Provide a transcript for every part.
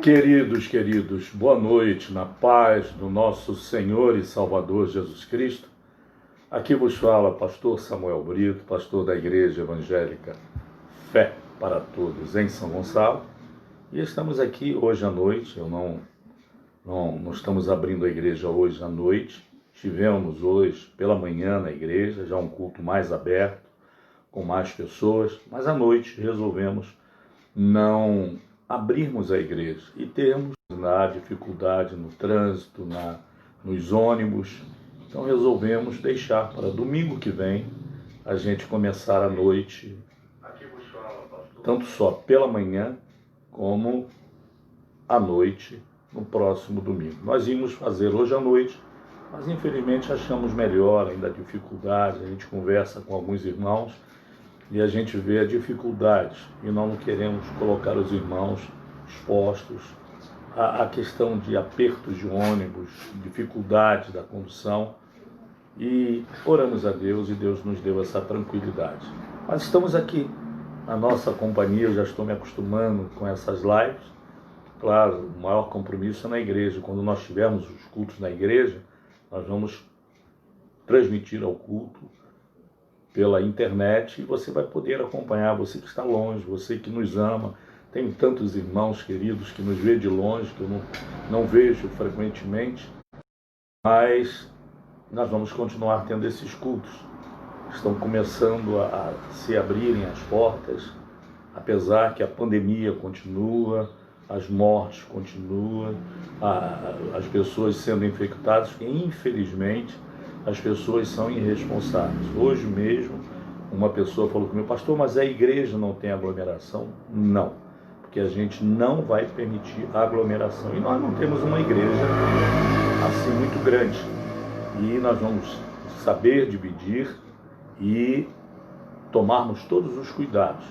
Queridos, boa noite, na paz do nosso Senhor e Salvador Jesus Cristo. Aqui vos fala pastor Samuel Brito, pastor da Igreja Evangélica Fé para Todos em São Gonçalo. E estamos aqui hoje à noite, não estamos abrindo a igreja hoje à noite. Estivemos hoje pela manhã na igreja, já um culto mais aberto, com mais pessoas, mas à noite resolvemos não abrirmos a igreja e termos dificuldade no trânsito, nos ônibus. Então resolvemos deixar para domingo que vem a gente começar a noite, tanto só pela manhã como à noite no próximo domingo. Nós íamos fazer hoje à noite, mas infelizmente achamos melhor, ainda a dificuldade, a gente conversa com alguns irmãos e a gente vê a dificuldade e nós não queremos colocar os irmãos expostos à questão de apertos de ônibus, dificuldade da condução, e oramos a Deus e Deus nos deu essa tranquilidade. Mas estamos aqui na nossa companhia, eu já estou me acostumando com essas lives. Claro, o maior compromisso é na igreja. Quando nós tivermos os cultos na igreja, nós vamos transmitir ao culto pela internet e você vai poder acompanhar, você que está longe, você que nos ama. Tenho tantos irmãos queridos que nos vê de longe, que eu não vejo frequentemente, mas nós vamos continuar tendo esses cultos. Estão começando a se abrirem as portas, apesar que a pandemia continua, as mortes continuam, as pessoas sendo infectadas, e infelizmente as pessoas são irresponsáveis. Hoje mesmo, uma pessoa falou comigo: pastor, mas a igreja não tem aglomeração? Não, porque a gente não vai permitir aglomeração. E nós não temos uma igreja assim muito grande. E nós vamos saber dividir e tomarmos todos os cuidados.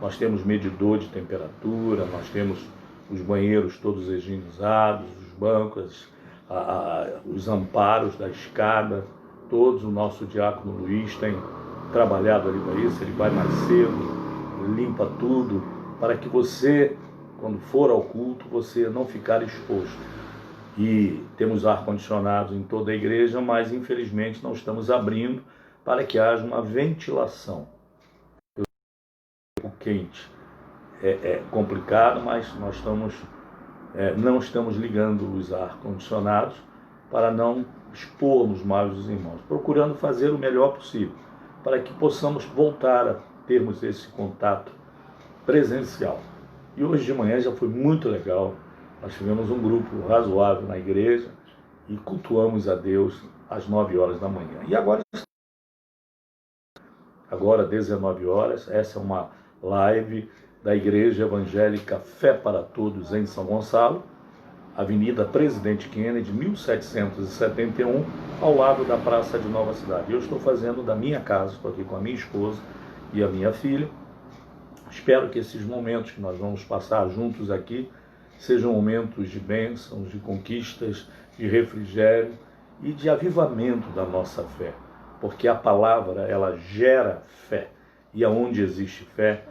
Nós temos medidor de temperatura, nós temos os banheiros todos higienizados, os bancos, os amparos da escada, todos. O nosso diácono Luiz tem trabalhado ali para isso, ele vai mais cedo, limpa tudo, para que você, quando for ao culto, você não ficar exposto. E temos ar-condicionado em toda a igreja, mas infelizmente não estamos abrindo para que haja uma ventilação. O quente é complicado, mas nós não estamos ligando os ar-condicionados para não expormos mais os irmãos, procurando fazer o melhor possível para que possamos voltar a termos esse contato presencial. E hoje de manhã já foi muito legal. Nós tivemos um grupo razoável na igreja e cultuamos a Deus às 9 horas da manhã. E agora 19 horas, essa é uma live da Igreja Evangélica Fé para Todos em São Gonçalo, Avenida Presidente Kennedy, 1771, ao lado da Praça de Nova Cidade. Eu estou fazendo da minha casa, estou aqui com a minha esposa e a minha filha. Espero que esses momentos que nós vamos passar juntos aqui sejam momentos de bênçãos, de conquistas, de refrigério e de avivamento da nossa fé. Porque a palavra, ela gera fé. E aonde existe fé,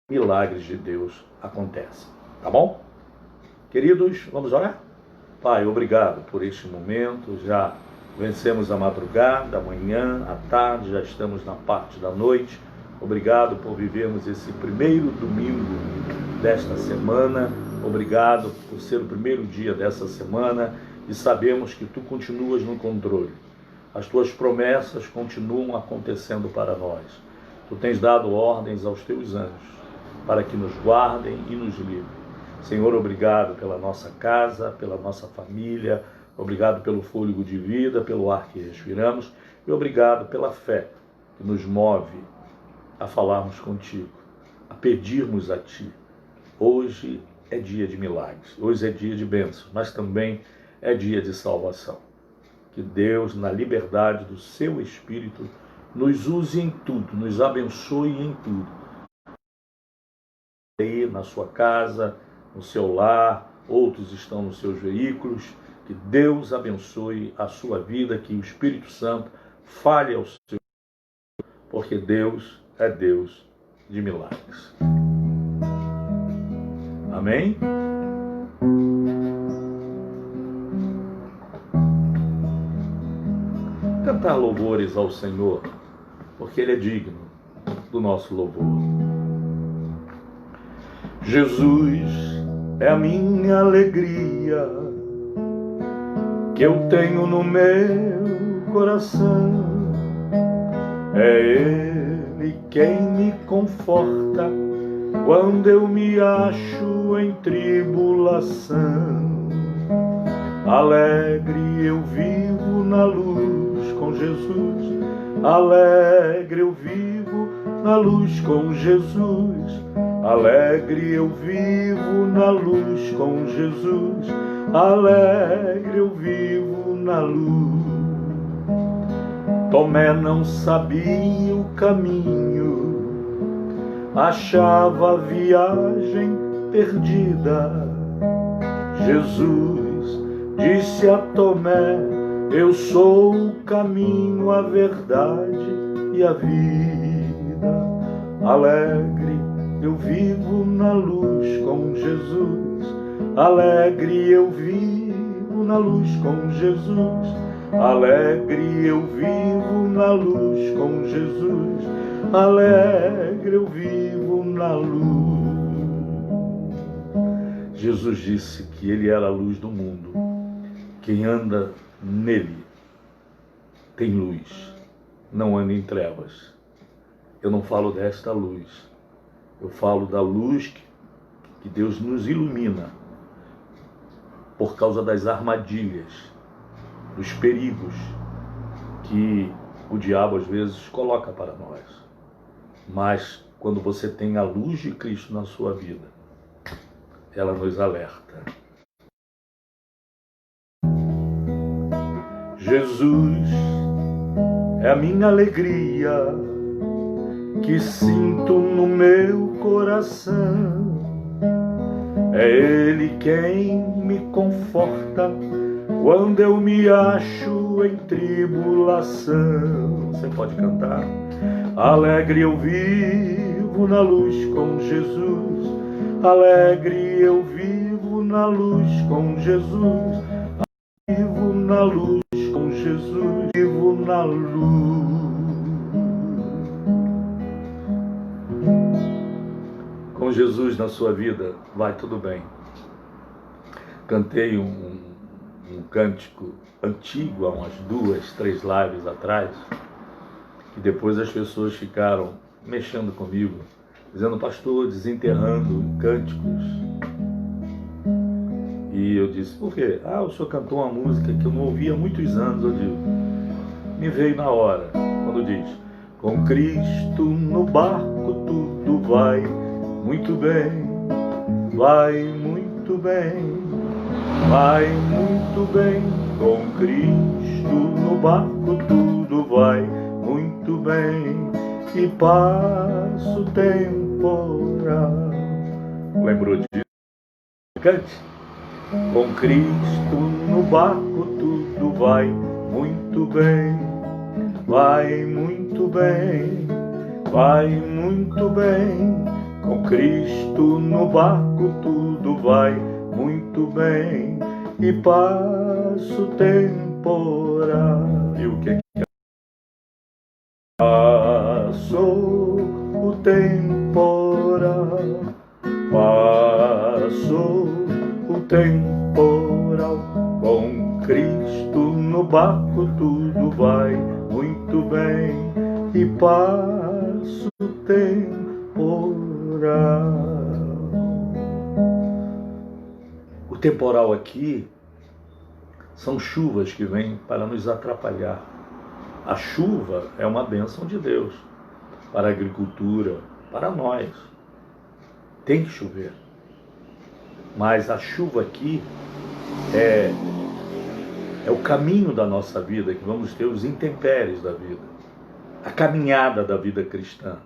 milagres de Deus acontecem. Tá bom? Queridos, vamos orar? Pai, obrigado por este momento. Já vencemos a madrugada, a manhã, a tarde, já estamos na parte da noite. Obrigado por vivermos esse primeiro domingo desta semana. Obrigado por ser o primeiro dia dessa semana e sabemos que Tu continuas no controle. As Tuas promessas continuam acontecendo para nós. Tu tens dado ordens aos Teus anjos para que nos guardem e nos livrem. Senhor, obrigado pela nossa casa, pela nossa família, obrigado pelo fôlego de vida, pelo ar que respiramos e obrigado pela fé que nos move a falarmos contigo, a pedirmos a Ti. Hoje é dia de milagres, hoje é dia de bênçãos, mas também é dia de salvação. Que Deus, na liberdade do Seu Espírito, nos use em tudo, nos abençoe em tudo. Aí na sua casa, no seu lar, outros estão nos seus veículos. Que Deus abençoe a sua vida, que o Espírito Santo fale ao seu, porque Deus é Deus de milagres. Amém? cantar louvores ao Senhor, porque Ele é digno do nosso louvor. Jesus é a minha alegria, que eu tenho no meu coração. É Ele quem me conforta quando eu me acho em tribulação. Alegre eu vivo na luz com Jesus, alegre eu vivo na luz com Jesus, alegre eu vivo na luz com Jesus, alegre eu vivo na luz. Tomé não sabia o caminho, achava a viagem perdida. Jesus disse a Tomé: eu sou o caminho, a verdade e a vida. Alegre eu vivo na luz com Jesus, alegre eu vivo na luz com Jesus, alegre eu vivo na luz com Jesus, alegre eu vivo na luz. Jesus disse que Ele era a luz do mundo. Quem anda nele tem luz, não anda em trevas. Eu não falo desta luz, eu falo da luz que Deus nos ilumina por causa das armadilhas, dos perigos que o diabo às vezes coloca para nós. Mas quando você tem a luz de Cristo na sua vida, ela nos alerta. Jesus é a minha alegria, que sinto no meu coração. É Ele quem me conforta quando eu me acho em tribulação. Você pode cantar. Alegre eu vivo na luz com Jesus, alegre eu vivo na luz com Jesus, vivo na luz com Jesus, vivo na luz. Com Jesus na sua vida, vai tudo bem. Cantei um cântico antigo, há umas 2, 3 lives atrás, que depois as pessoas ficaram mexendo comigo, dizendo: pastor, desenterrando cânticos. E eu disse: por quê? O senhor cantou uma música que eu não ouvia há muitos anos. Eu digo, me veio na hora, quando diz: com Cristo no barco tudo vai muito bem, vai muito bem, vai muito bem. Com Cristo no barco tudo vai muito bem, e passa o temporal. Lembrou disso? Cante. Com Cristo no barco tudo vai muito bem, vai muito bem, vai muito bem. Com Cristo no barco tudo vai muito bem, e passa o temporal. E o que é que passou o temporal? Passou o temporal. Com Cristo no barco tudo vai muito bem, e passa o temporal. O temporal aqui são chuvas que vêm para nos atrapalhar. A chuva é uma bênção de Deus para a agricultura, para nós. Tem que chover. Mas a chuva aqui é o caminho da nossa vida, que vamos ter os intempéries da vida, a caminhada da vida cristã.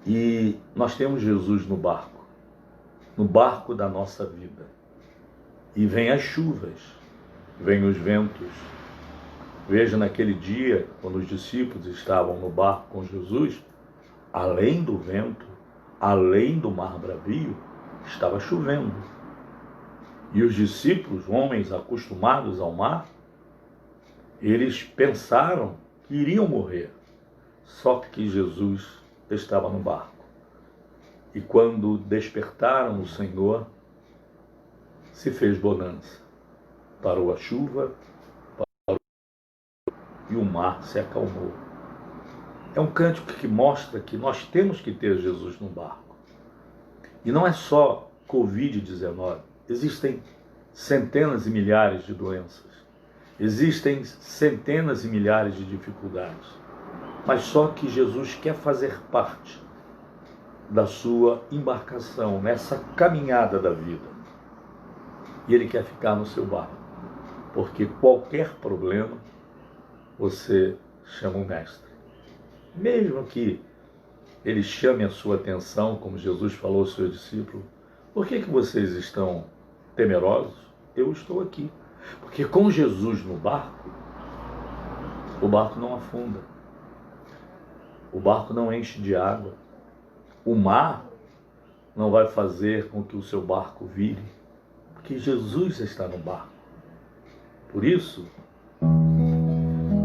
E nós temos Jesus no barco da nossa vida. E vem as chuvas, vem os ventos. Veja, naquele dia, quando os discípulos estavam no barco com Jesus, além do vento, além do mar bravio, estava chovendo. E os discípulos, homens acostumados ao mar, Eles pensaram que iriam morrer, só que Jesus estava no barco. E quando despertaram o Senhor, se fez bonança. Parou a chuva, e o mar se acalmou. É um cântico que mostra que nós temos que ter Jesus no barco. E não é só Covid-19. Existem centenas e milhares de doenças. Existem centenas e milhares de dificuldades. Mas só que Jesus quer fazer parte da sua embarcação, nessa caminhada da vida. E Ele quer ficar no seu barco. Porque qualquer problema, você chama o mestre. Mesmo que ele chame a sua atenção, como Jesus falou aos seus discípulos, por que vocês estão temerosos? Eu estou aqui. Porque com Jesus no barco, o barco não afunda. O barco não enche de água. O mar não vai fazer com que o seu barco vire. Porque Jesus está no barco. Por isso,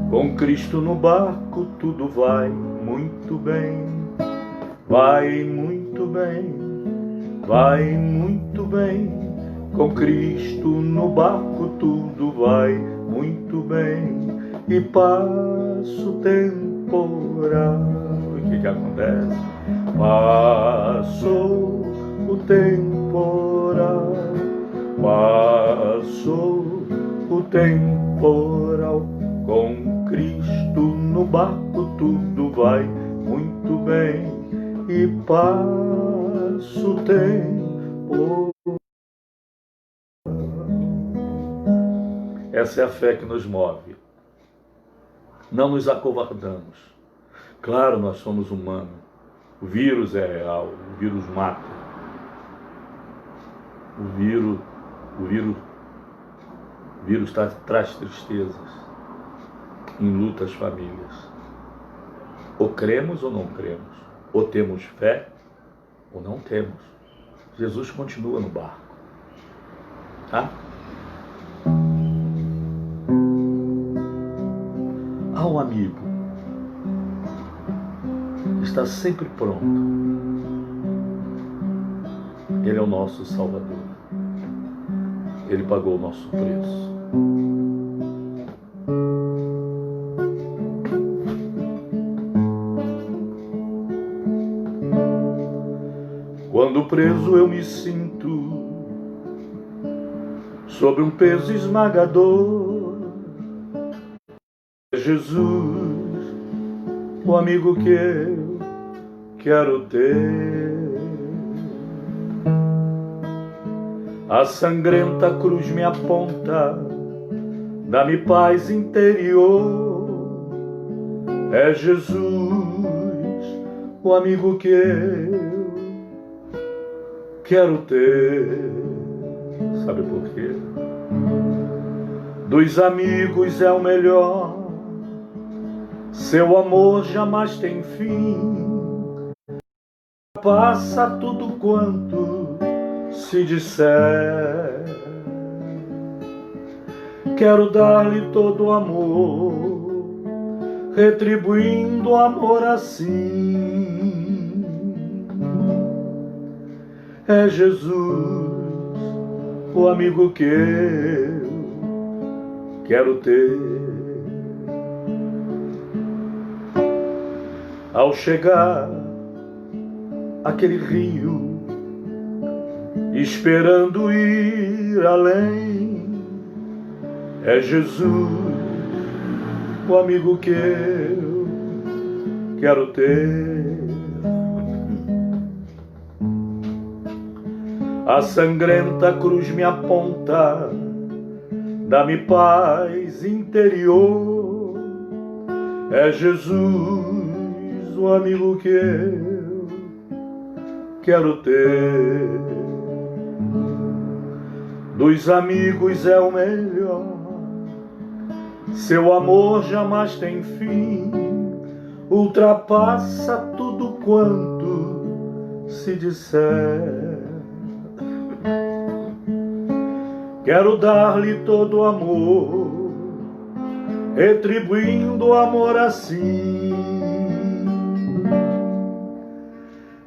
com Cristo no barco tudo vai muito bem, vai muito bem, vai muito bem. Com Cristo no barco tudo vai muito bem e passa o temporal. O que acontece? Passou o temporal, passou o temporal. Com Cristo no barco tudo vai muito bem e passa o tempo. Essa é a fé que nos move. Não nos acovardamos. Claro, nós somos humanos. O vírus é real, o vírus mata. O vírus traz tristezas, enluta as famílias. Ou cremos ou não cremos. Ou temos fé ou não temos. Jesus continua no barco. Tá? Há um amigo que está sempre pronto. Ele é o nosso Salvador. Ele pagou o nosso preço. Quando preso eu me sinto sob um peso esmagador, é Jesus, o amigo que eu quero ter. A sangrenta cruz me aponta, dá-me paz interior. É Jesus, o amigo que eu quero ter. Sabe por quê? Dos amigos é o melhor, seu amor jamais tem fim. Passa tudo quanto se disser. Quero dar-lhe todo o amor, retribuindo o amor assim. É Jesus, o amigo que eu quero ter. Ao chegar àquele rio, esperando ir além, é Jesus, o amigo que eu quero ter. A sangrenta cruz me aponta, dá-me paz interior. É Jesus, o amigo que eu quero ter. Dos amigos é o melhor, seu amor jamais tem fim. Ultrapassa tudo quanto se disser. Quero dar-lhe todo o amor, retribuindo amor assim.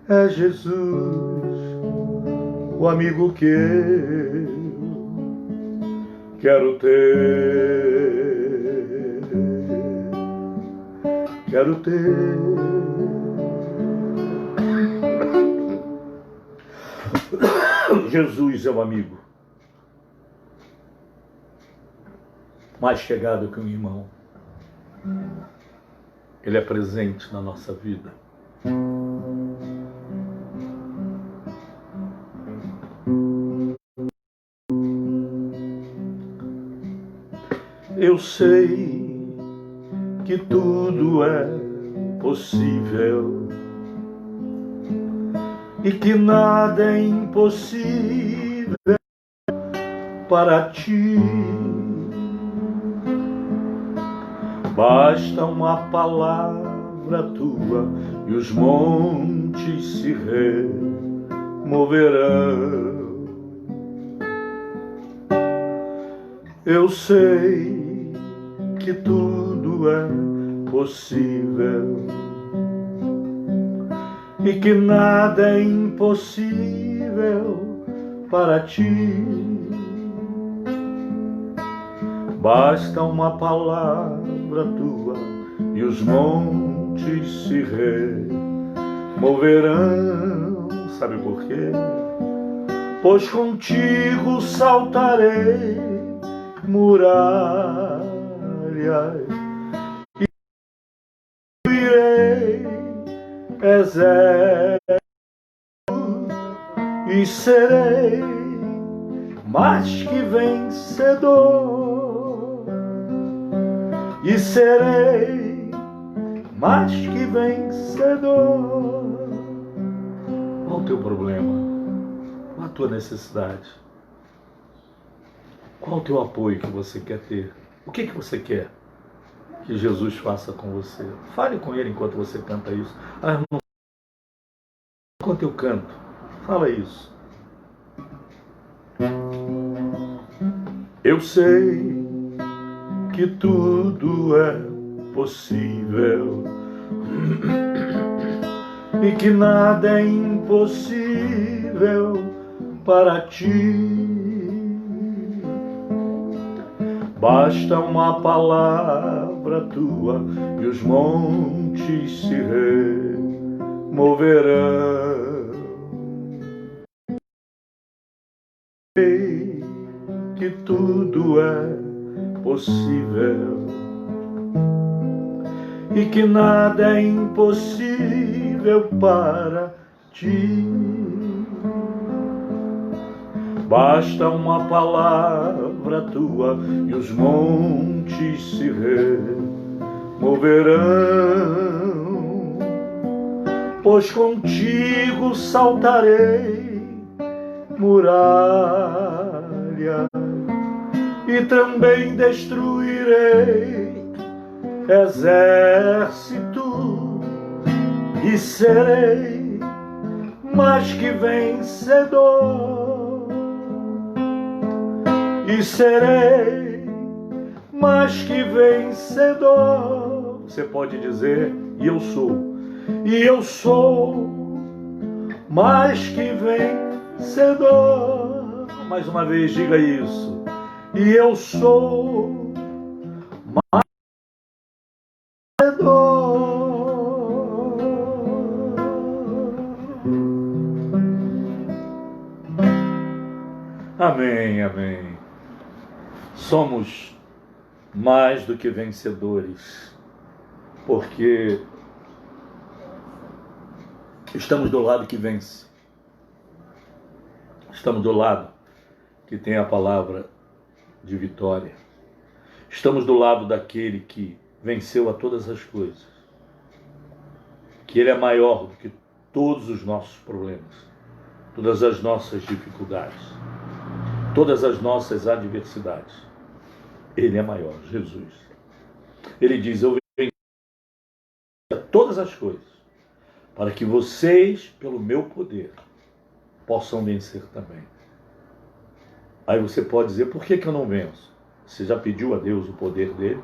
É Jesus, o amigo que eu quero ter, quero ter. Jesus é o amigo mais chegado que um irmão. Ele é presente na nossa vida. Eu sei que tudo é possível e que nada é impossível para ti. Basta uma palavra tua e os montes se removerão. Eu sei que tudo é possível e que nada é impossível para ti. Basta uma palavra tua e os montes se removerão. Sabe por quê? Pois contigo saltarei muralhas e irei exército e serei mais que vencedor. E serei mais que vencedor. Qual o teu problema? Qual a tua necessidade? Qual o teu apoio que você quer ter? O que você quer que Jesus faça com você? Fale com Ele enquanto você canta isso. Enquanto eu canto, fala isso. Eu sei que tudo é possível e que nada é impossível para ti. Basta uma palavra tua e os montes se removerão. Sei que tudo é possível e que nada é impossível para ti. Basta uma palavra tua e os montes se removerão. Pois contigo saltarei muralhas e também destruirei exército e serei mais que vencedor. E serei mais que vencedor. Você pode dizer, e eu sou mais que vencedor. Mais uma vez, diga isso. E eu sou mais que vencedor. Amém, amém. Somos mais do que vencedores, porque estamos do lado que vence. Estamos do lado que tem a palavra de vitória. Estamos do lado daquele que venceu a todas as coisas. Que Ele é maior do que todos os nossos problemas, todas as nossas dificuldades, todas as nossas adversidades. Ele é maior, Jesus. Ele diz, eu venci todas as coisas, para que vocês, pelo meu poder, possam vencer também. Aí você pode dizer, por que eu não venço? Você já pediu a Deus o poder dele?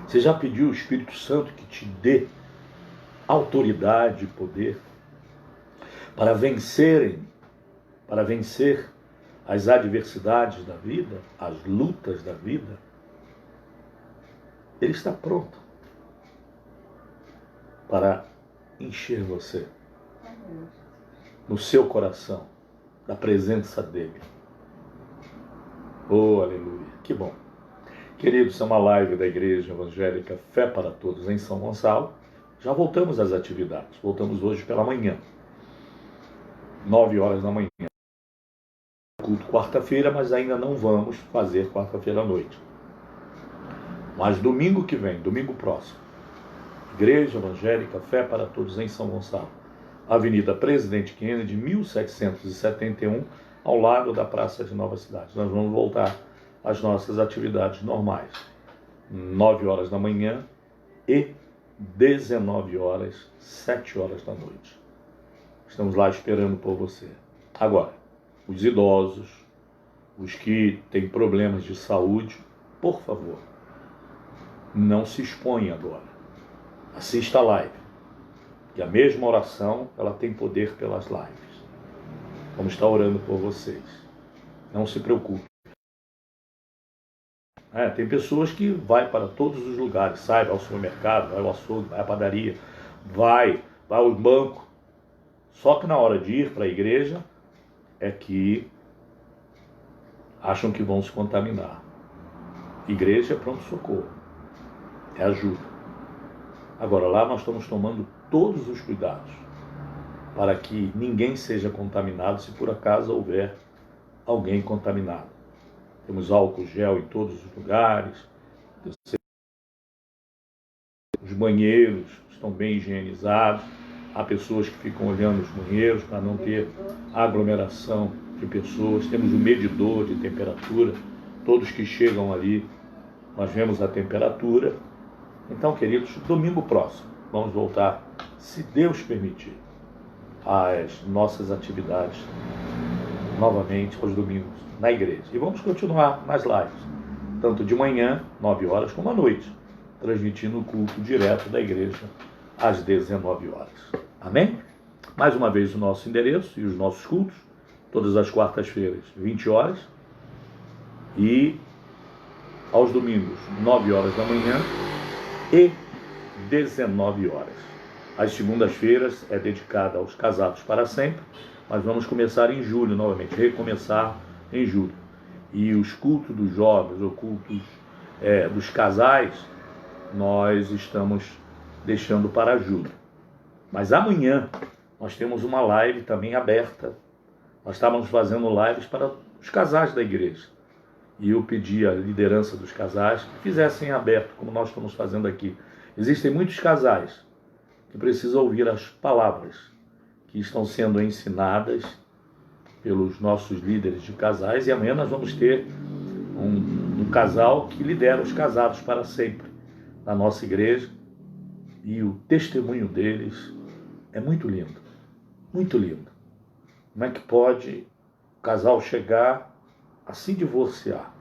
Você já pediu ao Espírito Santo que te dê autoridade e poder para vencer as adversidades da vida, as lutas da vida? Ele está pronto para encher você no seu coração, da presença dele. Oh, aleluia, que bom. Queridos, isso é uma live da Igreja Evangélica Fé para Todos em São Gonçalo. Já voltamos às atividades, voltamos hoje pela manhã, 9 horas da manhã. Culto quarta-feira, mas ainda não vamos fazer quarta-feira à noite. Mas domingo que vem, domingo próximo, Igreja Evangélica Fé para Todos em São Gonçalo, Avenida Presidente Kennedy, 1771, ao lado da Praça de Nova Cidade. Nós vamos voltar às nossas atividades normais, 9 horas da manhã e 19 horas, 7 horas da noite. Estamos lá esperando por você. Agora, os idosos, os que têm problemas de saúde, por favor, não se exponha agora. Assista a live. E a mesma oração, ela tem poder pelas lives. Vamos estar orando por vocês. Não se preocupe. Tem pessoas que vai para todos os lugares, sai ao supermercado, vai ao açougue, vai à padaria, vai ao banco. Só que na hora de ir para a igreja é que acham que vão se contaminar. Igreja é pronto-socorro, é ajuda. Agora lá nós estamos tomando todos os cuidados para que ninguém seja contaminado se por acaso houver alguém contaminado. Temos álcool gel em todos os lugares, os banheiros estão bem higienizados, há pessoas que ficam olhando os banheiros para não ter aglomeração de pessoas, temos um medidor de temperatura, todos que chegam ali nós vemos a temperatura. Então, queridos, domingo próximo vamos voltar, se Deus permitir, às nossas atividades novamente aos domingos na igreja. E vamos continuar nas lives, tanto de manhã, 9 horas, como à noite, transmitindo o culto direto da igreja às 19 horas. Amém? Mais uma vez o nosso endereço e os nossos cultos, todas as quartas-feiras, 20 horas, e aos domingos, 9 horas da manhã e 19 horas. As segundas-feiras é dedicada aos casados para sempre, mas vamos começar em julho novamente, recomeçar em julho. E os cultos dos jovens, ou cultos dos casais, nós estamos deixando para julho. Mas amanhã nós temos uma live também aberta. Nós estávamos fazendo lives para os casais da igreja. E eu pedi à liderança dos casais que fizessem aberto, como nós estamos fazendo aqui. Existem muitos casais que precisam ouvir as palavras que estão sendo ensinadas pelos nossos líderes de casais, e amanhã nós vamos ter um casal que lidera os casados para sempre na nossa igreja, e o testemunho deles é muito lindo, muito lindo. Como é que pode o casal chegar a se divorciar?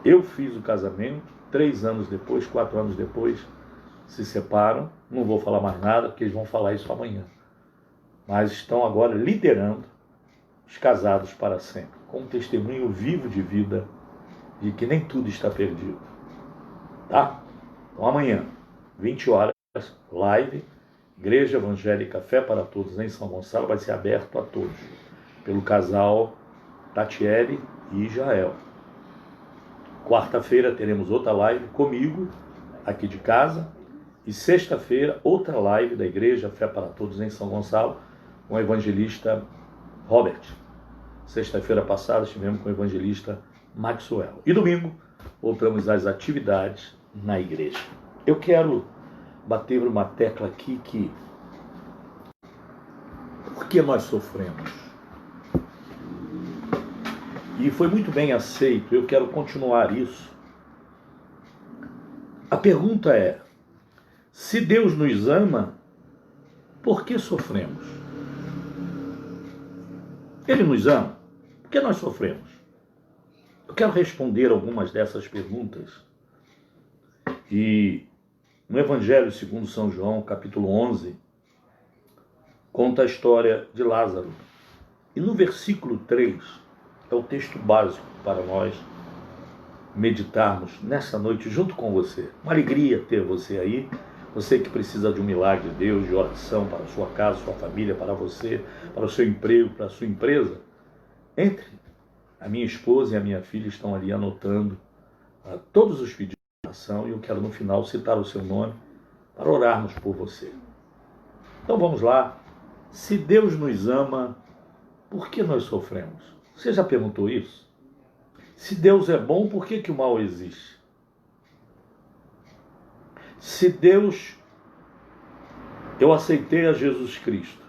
Eu fiz o casamento, 3 anos depois, 4 anos depois, se separam. Não vou falar mais nada, porque eles vão falar isso amanhã. Mas estão agora liderando os casados para sempre, com um testemunho vivo de vida, de que nem tudo está perdido. Tá? Então amanhã, 20 horas, live, Igreja Evangélica Fé para Todos em São Gonçalo, vai ser aberto a todos, pelo casal Tatiele e Jael. Quarta-feira teremos outra live comigo, aqui de casa, e sexta-feira outra live da Igreja Fé para Todos em São Gonçalo, com o evangelista Robert. Sexta-feira passada estivemos com o evangelista Maxwell. E domingo voltamos às atividades na igreja. Eu quero bater uma tecla aqui que... Por que nós sofremos? E foi muito bem aceito, eu quero continuar isso. A pergunta é: se Deus nos ama, por que sofremos? Ele nos ama, por que nós sofremos? Eu quero responder algumas dessas perguntas E no Evangelho segundo São João, capítulo 11, conta a história de Lázaro. E no versículo 3, é o texto básico para nós meditarmos nessa noite junto com você. Uma alegria ter você aí, você que precisa de um milagre de Deus, de oração para a sua casa, sua família, para você, para o seu emprego, para a sua empresa. Entre. A minha esposa e a minha filha estão ali anotando todos os pedidos de oração e eu quero no final citar o seu nome para orarmos por você. Então vamos lá. Se Deus nos ama, por que nós sofremos? Você já perguntou isso? Se Deus é bom, por que o mal existe? Se Deus, eu aceitei a Jesus Cristo,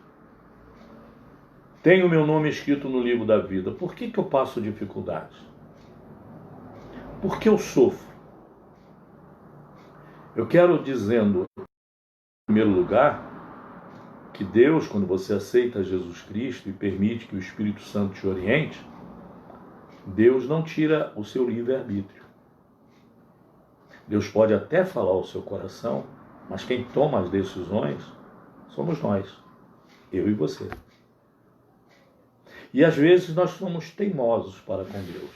tenho meu nome escrito no livro da vida, por que eu passo dificuldades? Por que eu sofro? Eu quero dizendo, em primeiro lugar, que Deus, quando você aceita Jesus Cristo e permite que o Espírito Santo te oriente, Deus não tira o seu livre-arbítrio. Deus pode até falar ao seu coração, mas quem toma as decisões somos nós, eu e você. E às vezes nós somos teimosos para com Deus.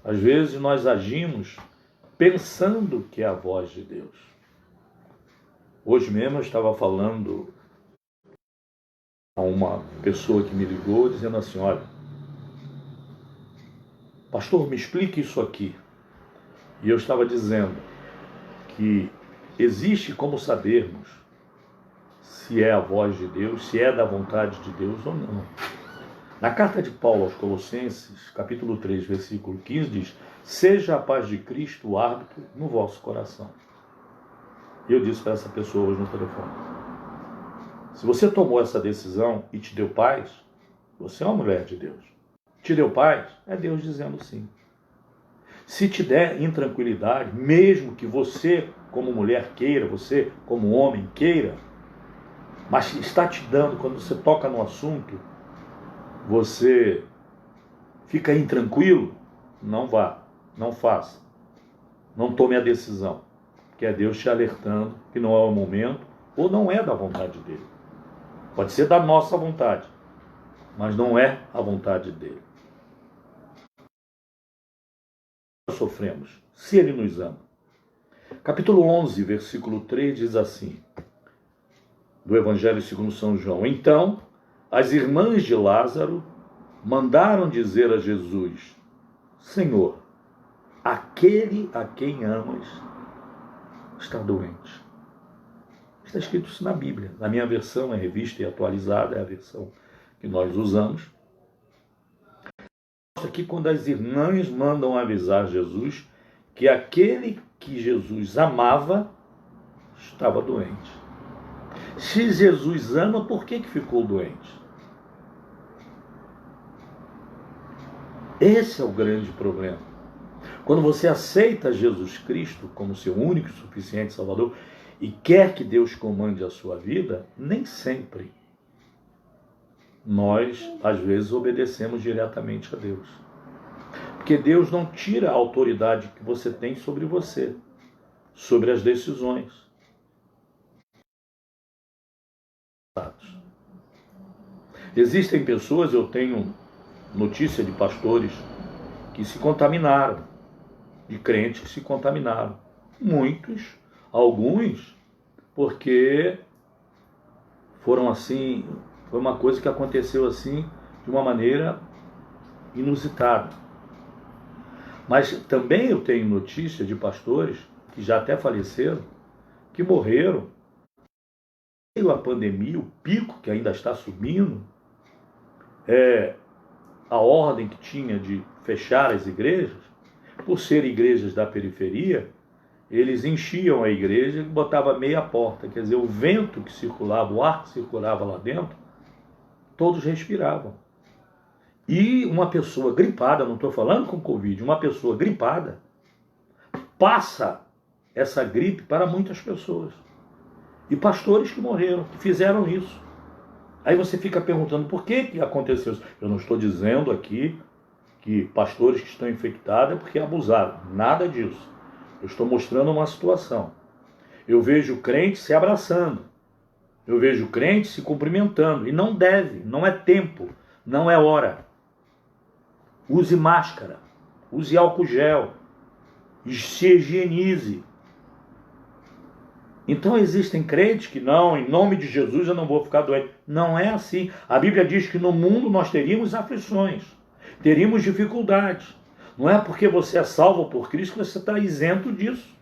Às vezes nós agimos pensando que é a voz de Deus. Hoje mesmo eu estava falando a uma pessoa que me ligou dizendo assim, olha, pastor, me explique isso aqui. E eu estava dizendo que existe como sabermos se é a voz de Deus, se é da vontade de Deus ou não. Na carta de Paulo aos Colossenses, capítulo 3, versículo 15, diz, seja a paz de Cristo o árbitro no vosso coração. E eu disse para essa pessoa hoje no telefone, se você tomou essa decisão e te deu paz, você é uma mulher de Deus. Te deu paz? É Deus dizendo sim. Se te der intranquilidade, mesmo que você como mulher queira, você como homem queira, mas está te dando, quando você toca no assunto, você fica intranquilo, não vá, não faça, não tome a decisão, que é Deus te alertando que não é o momento ou não é da vontade dele. Pode ser da nossa vontade, mas não é a vontade dele. Nós sofremos, se ele nos ama. Capítulo 11, versículo 3 diz assim, do Evangelho segundo São João, então as irmãs de Lázaro mandaram dizer a Jesus, Senhor, aquele a quem amas está doente. Está escrito isso na Bíblia. Na minha versão, é revista e atualizada, é a versão que nós usamos. Mostra que quando as irmãs mandam avisar Jesus que aquele que Jesus amava estava doente. Se Jesus ama, por que ficou doente? Esse é o grande problema. Quando você aceita Jesus Cristo como seu único e suficiente Salvador e quer que Deus comande a sua vida, nem sempre nós, às vezes, obedecemos diretamente a Deus. Porque Deus não tira a autoridade que você tem sobre você, sobre as decisões. Existem pessoas, eu tenho notícia de pastores que se contaminaram, de crentes que se contaminaram. Muitos, alguns, porque foram assim, foi uma coisa que aconteceu assim, de uma maneira inusitada. Mas também eu tenho notícia de pastores que já até faleceram, que morreram. Veio a pandemia, o pico que ainda está subindo, a ordem que tinha de fechar as igrejas, por serem igrejas da periferia, eles enchiam a igreja e botavam meia porta, quer dizer, o vento que circulava, o ar que circulava lá dentro, todos respiravam. E uma pessoa gripada, não estou falando com Covid, uma pessoa gripada passa essa gripe para muitas pessoas. E pastores que morreram, que fizeram isso. Aí você fica perguntando por que aconteceu isso. Eu não estou dizendo aqui que pastores que estão infectados é porque abusaram. Nada disso. Eu estou mostrando uma situação. Eu vejo crente se abraçando. Eu vejo crente se cumprimentando. E não deve, não é tempo, não é hora. Use máscara, use álcool gel, se higienize. Então existem crentes que não, em nome de Jesus eu não vou ficar doente. Não é assim. A Bíblia diz que no mundo nós teríamos aflições, teríamos dificuldades. Não é porque você é salvo por Cristo que você está isento disso.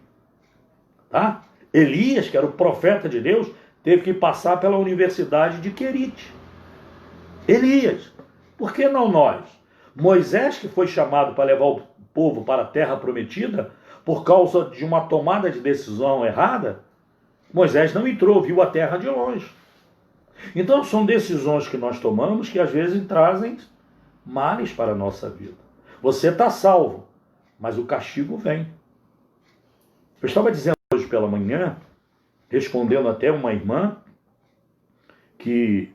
Tá? Elias, que era o profeta de Deus, teve que passar pela Universidade de Querite. Elias. Por que não nós? Moisés, que foi chamado para levar o povo para a terra prometida, por causa de uma tomada de decisão errada, Moisés não entrou, viu a terra de longe. Então são decisões que nós tomamos que às vezes trazem males para a nossa vida. Você está salvo, mas o castigo vem. Eu estava dizendo hoje pela manhã, respondendo até uma irmã, que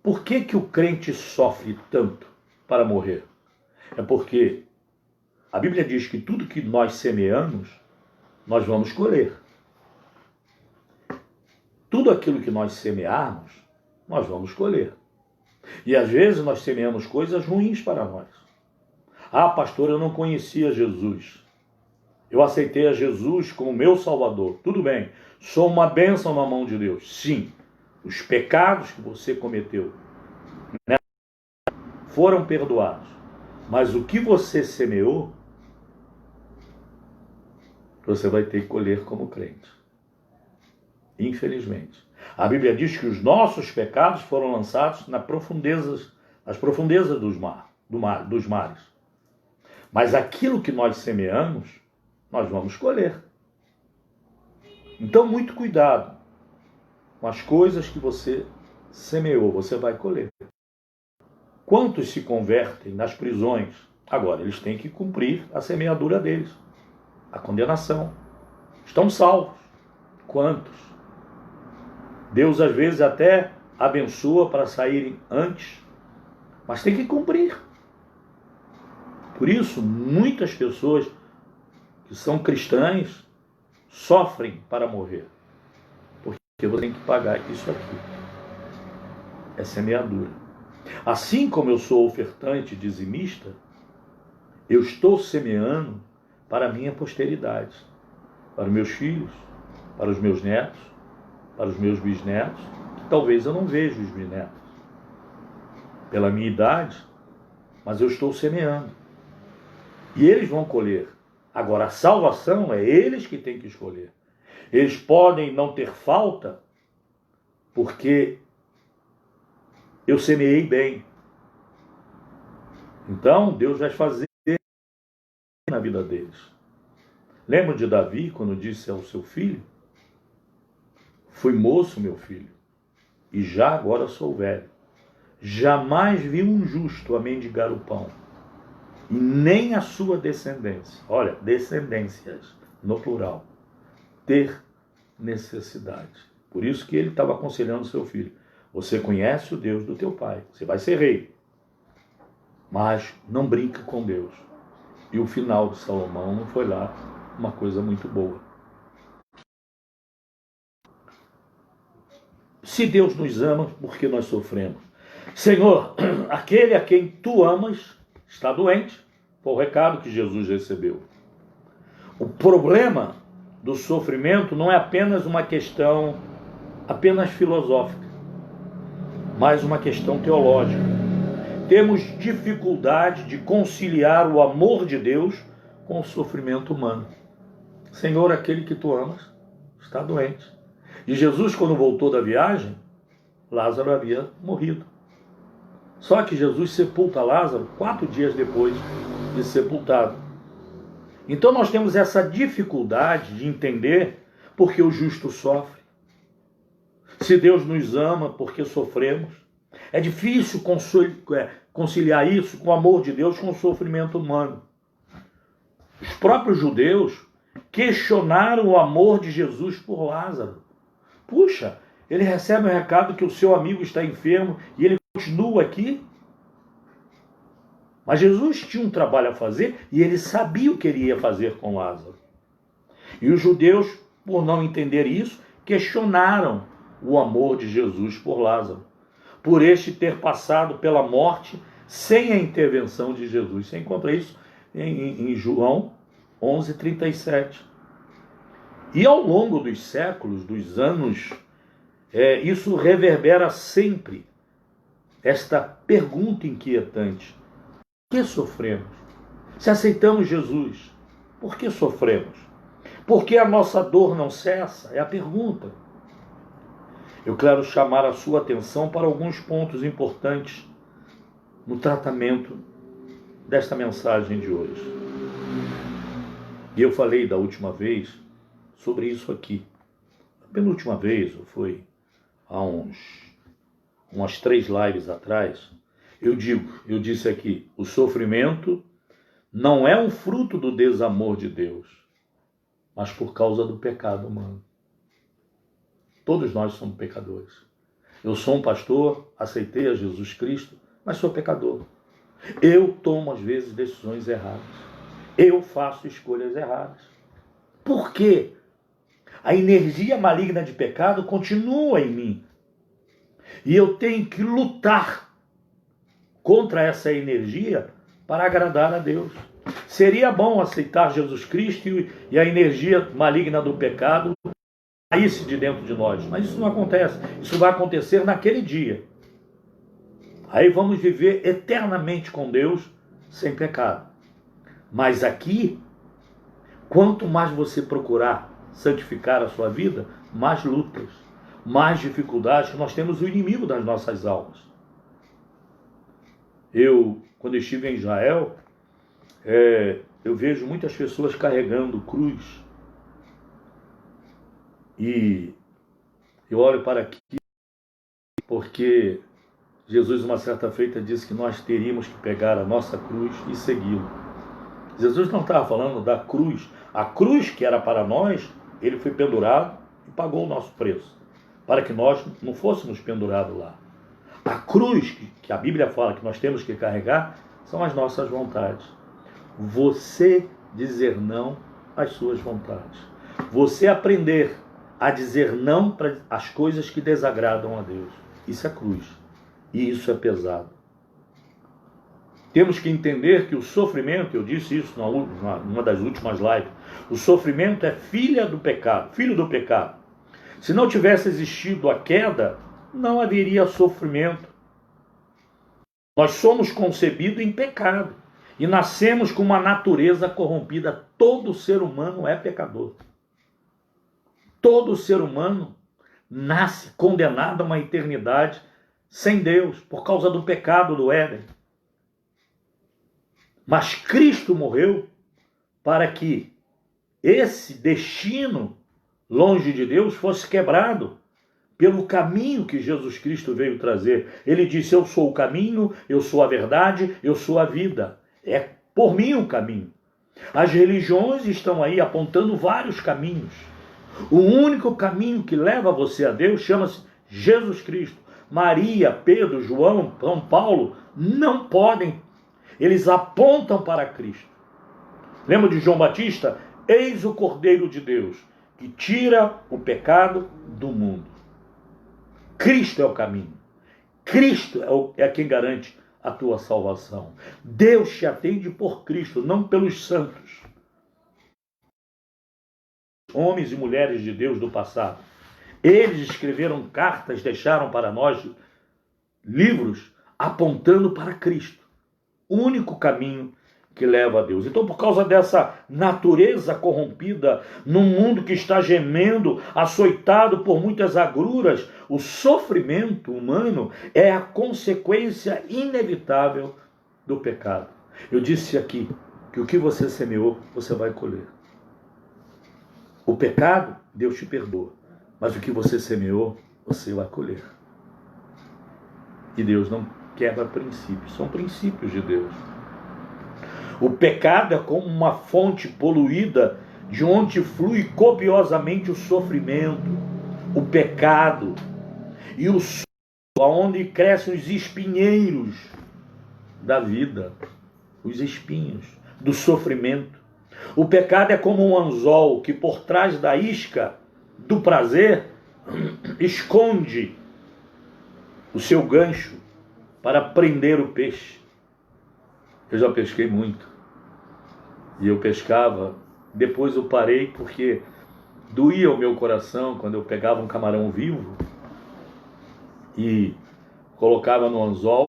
por que o crente sofre tanto para morrer? É porque a Bíblia diz que tudo que nós semeamos, nós vamos colher. Tudo aquilo que nós semearmos, nós vamos colher. E às vezes nós semeamos coisas ruins para nós. Ah, pastor, eu não conhecia Jesus. Eu aceitei a Jesus como meu Salvador. Tudo bem, sou uma bênção na mão de Deus. Sim, os pecados que você cometeu, né, foram perdoados. Mas o que você semeou, você vai ter que colher como crente. Infelizmente. A Bíblia diz que os nossos pecados foram lançados nas profundezas dos mares. Mas aquilo que nós semeamos, nós vamos colher. Então, muito cuidado com as coisas que você semeou, você vai colher. Quantos se convertem nas prisões? Agora, eles têm que cumprir a semeadura deles, a condenação. Estão salvos. Quantos? Deus às vezes até abençoa para saírem antes, mas tem que cumprir. Por isso, muitas pessoas que são cristãs sofrem para morrer, porque você tem que pagar isso aqui. É semeadura. Assim como eu sou ofertante dizimista, eu estou semeando para a minha posteridade, para os meus filhos, para os meus netos, para os meus bisnetos, que talvez eu não veja os bisnetos pela minha idade, mas eu estou semeando. E eles vão colher. Agora, a salvação é eles que têm que escolher. Eles podem não ter falta, porque eu semeei bem. Então, Deus vai fazer na vida deles. Lembra de Davi, quando disse ao seu filho: fui moço, meu filho, e já agora sou velho. Jamais vi um justo a mendigar o pão, e nem a sua descendência, olha, descendências, no plural, ter necessidade. Por isso que ele estava aconselhando seu filho: você conhece o Deus do teu pai, você vai ser rei, mas não brinca com Deus. E o final de Salomão não foi lá uma coisa muito boa. Se Deus nos ama, por que nós sofremos? Senhor, aquele a quem tu amas está doente. Foi o recado que Jesus recebeu. O problema do sofrimento não é apenas uma questão apenas filosófica, mas uma questão teológica. Temos dificuldade de conciliar o amor de Deus com o sofrimento humano. Senhor, aquele que tu amas está doente. E Jesus, quando voltou da viagem, Lázaro havia morrido. Só que Jesus sepulta Lázaro 4 dias depois de sepultado. Então nós temos essa dificuldade de entender por que o justo sofre. Se Deus nos ama, por que sofremos? É difícil conciliar isso com o amor de Deus com o sofrimento humano. Os próprios judeus questionaram o amor de Jesus por Lázaro. Puxa, ele recebe o recado que o seu amigo está enfermo e ele continua aqui. Mas Jesus tinha um trabalho a fazer e ele sabia o que ele ia fazer com Lázaro. E os judeus, por não entender isso, questionaram o amor de Jesus por Lázaro, por este ter passado pela morte sem a intervenção de Jesus. Você encontra isso em João 11:37. E ao longo dos séculos, dos anos, isso reverbera sempre esta pergunta inquietante: por que sofremos? Se aceitamos Jesus, por que sofremos? Por que a nossa dor não cessa? É a pergunta. Eu quero chamar a sua atenção para alguns pontos importantes no tratamento desta mensagem de hoje. E eu falei da última vez sobre isso aqui. A penúltima vez, ou foi há umas 3 lives atrás, eu disse aqui, o sofrimento não é um fruto do desamor de Deus, mas por causa do pecado humano. Todos nós somos pecadores. Eu sou um pastor, aceitei a Jesus Cristo, mas sou pecador. Eu tomo às vezes decisões erradas. Eu faço escolhas erradas. Por quê? A energia maligna de pecado continua em mim. E eu tenho que lutar contra essa energia para agradar a Deus. Seria bom aceitar Jesus Cristo e a energia maligna do pecado saísse de dentro de nós. Mas isso não acontece. Isso vai acontecer naquele dia. Aí vamos viver eternamente com Deus sem pecado. Mas aqui, quanto mais você procurar santificar a sua vida, mais lutas, mais dificuldades, que nós temos o inimigo das nossas almas. Quando eu estive em Israel, eu vejo muitas pessoas carregando cruz. E eu olho para aqui porque Jesus, uma certa feita, disse que nós teríamos que pegar a nossa cruz e segui-lo. Jesus não estava falando da cruz. A cruz que era para nós, ele foi pendurado e pagou o nosso preço, para que nós não fôssemos pendurados lá. A cruz que a Bíblia fala que nós temos que carregar são as nossas vontades. Você dizer não às suas vontades. Você aprender a dizer não para as coisas que desagradam a Deus. Isso é cruz. E isso é pesado. Temos que entender que o sofrimento, eu disse isso numa das últimas lives, o sofrimento é filho do pecado. Se não tivesse existido a queda, não haveria sofrimento. Nós somos concebidos em pecado e nascemos com uma natureza corrompida. Todo ser humano é pecador. Todo ser humano nasce condenado a uma eternidade sem Deus, por causa do pecado do Éden. Mas Cristo morreu para que esse destino longe de Deus fosse quebrado pelo caminho que Jesus Cristo veio trazer. Ele disse: eu sou o caminho, eu sou a verdade, eu sou a vida. É por mim o caminho. As religiões estão aí apontando vários caminhos. O único caminho que leva você a Deus chama-se Jesus Cristo. Maria, Pedro, João, São Paulo não podem. Eles apontam para Cristo. Lembra de João Batista? Eis o Cordeiro de Deus, que tira o pecado do mundo. Cristo é o caminho. Cristo é quem garante a tua salvação. Deus te atende por Cristo, não pelos santos. Homens e mulheres de Deus do passado. Eles escreveram cartas, deixaram para nós livros apontando para Cristo. O único caminho que leva a Deus. Então, por causa dessa natureza corrompida, num mundo que está gemendo, açoitado por muitas agruras, o sofrimento humano é a consequência inevitável do pecado. Eu disse aqui que o que você semeou, você vai colher. O pecado, Deus te perdoa. Mas o que você semeou, você vai colher. E Deus não quebra princípios. São princípios de Deus. O pecado é como uma fonte poluída de onde flui copiosamente o sofrimento, o pecado e o solo, onde crescem os espinheiros da vida, os espinhos do sofrimento. O pecado é como um anzol que por trás da isca do prazer esconde o seu gancho para prender o peixe. Eu já pesquei muito. E eu pescava, depois eu parei porque doía o meu coração quando eu pegava um camarão vivo e colocava no anzol,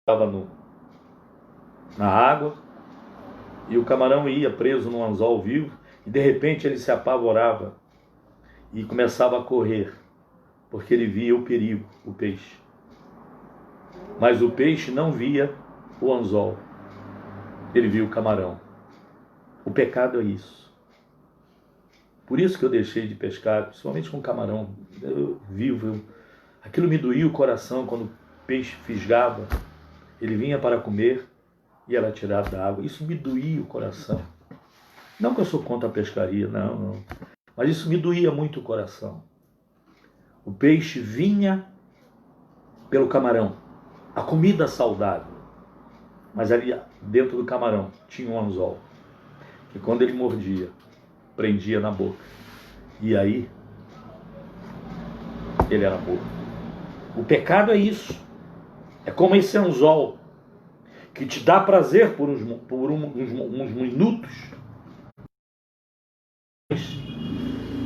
colocava na água, e o camarão ia preso no anzol vivo, e de repente ele se apavorava e começava a correr, porque ele via o perigo, o peixe. Mas o peixe não via o anzol, ele via o camarão. O pecado é isso. Por isso que eu deixei de pescar, principalmente com camarão vivo. Aquilo me doía o coração quando o peixe fisgava. Ele vinha para comer e era tirado da água. Isso me doía o coração. Não que eu sou contra a pescaria, não. Mas isso me doía muito o coração. O peixe vinha pelo camarão. A comida saudável. Mas ali dentro do camarão tinha um anzol. Que quando ele mordia, prendia na boca. E aí, ele era morto. O pecado é isso. É como esse anzol que te dá prazer por uns minutos,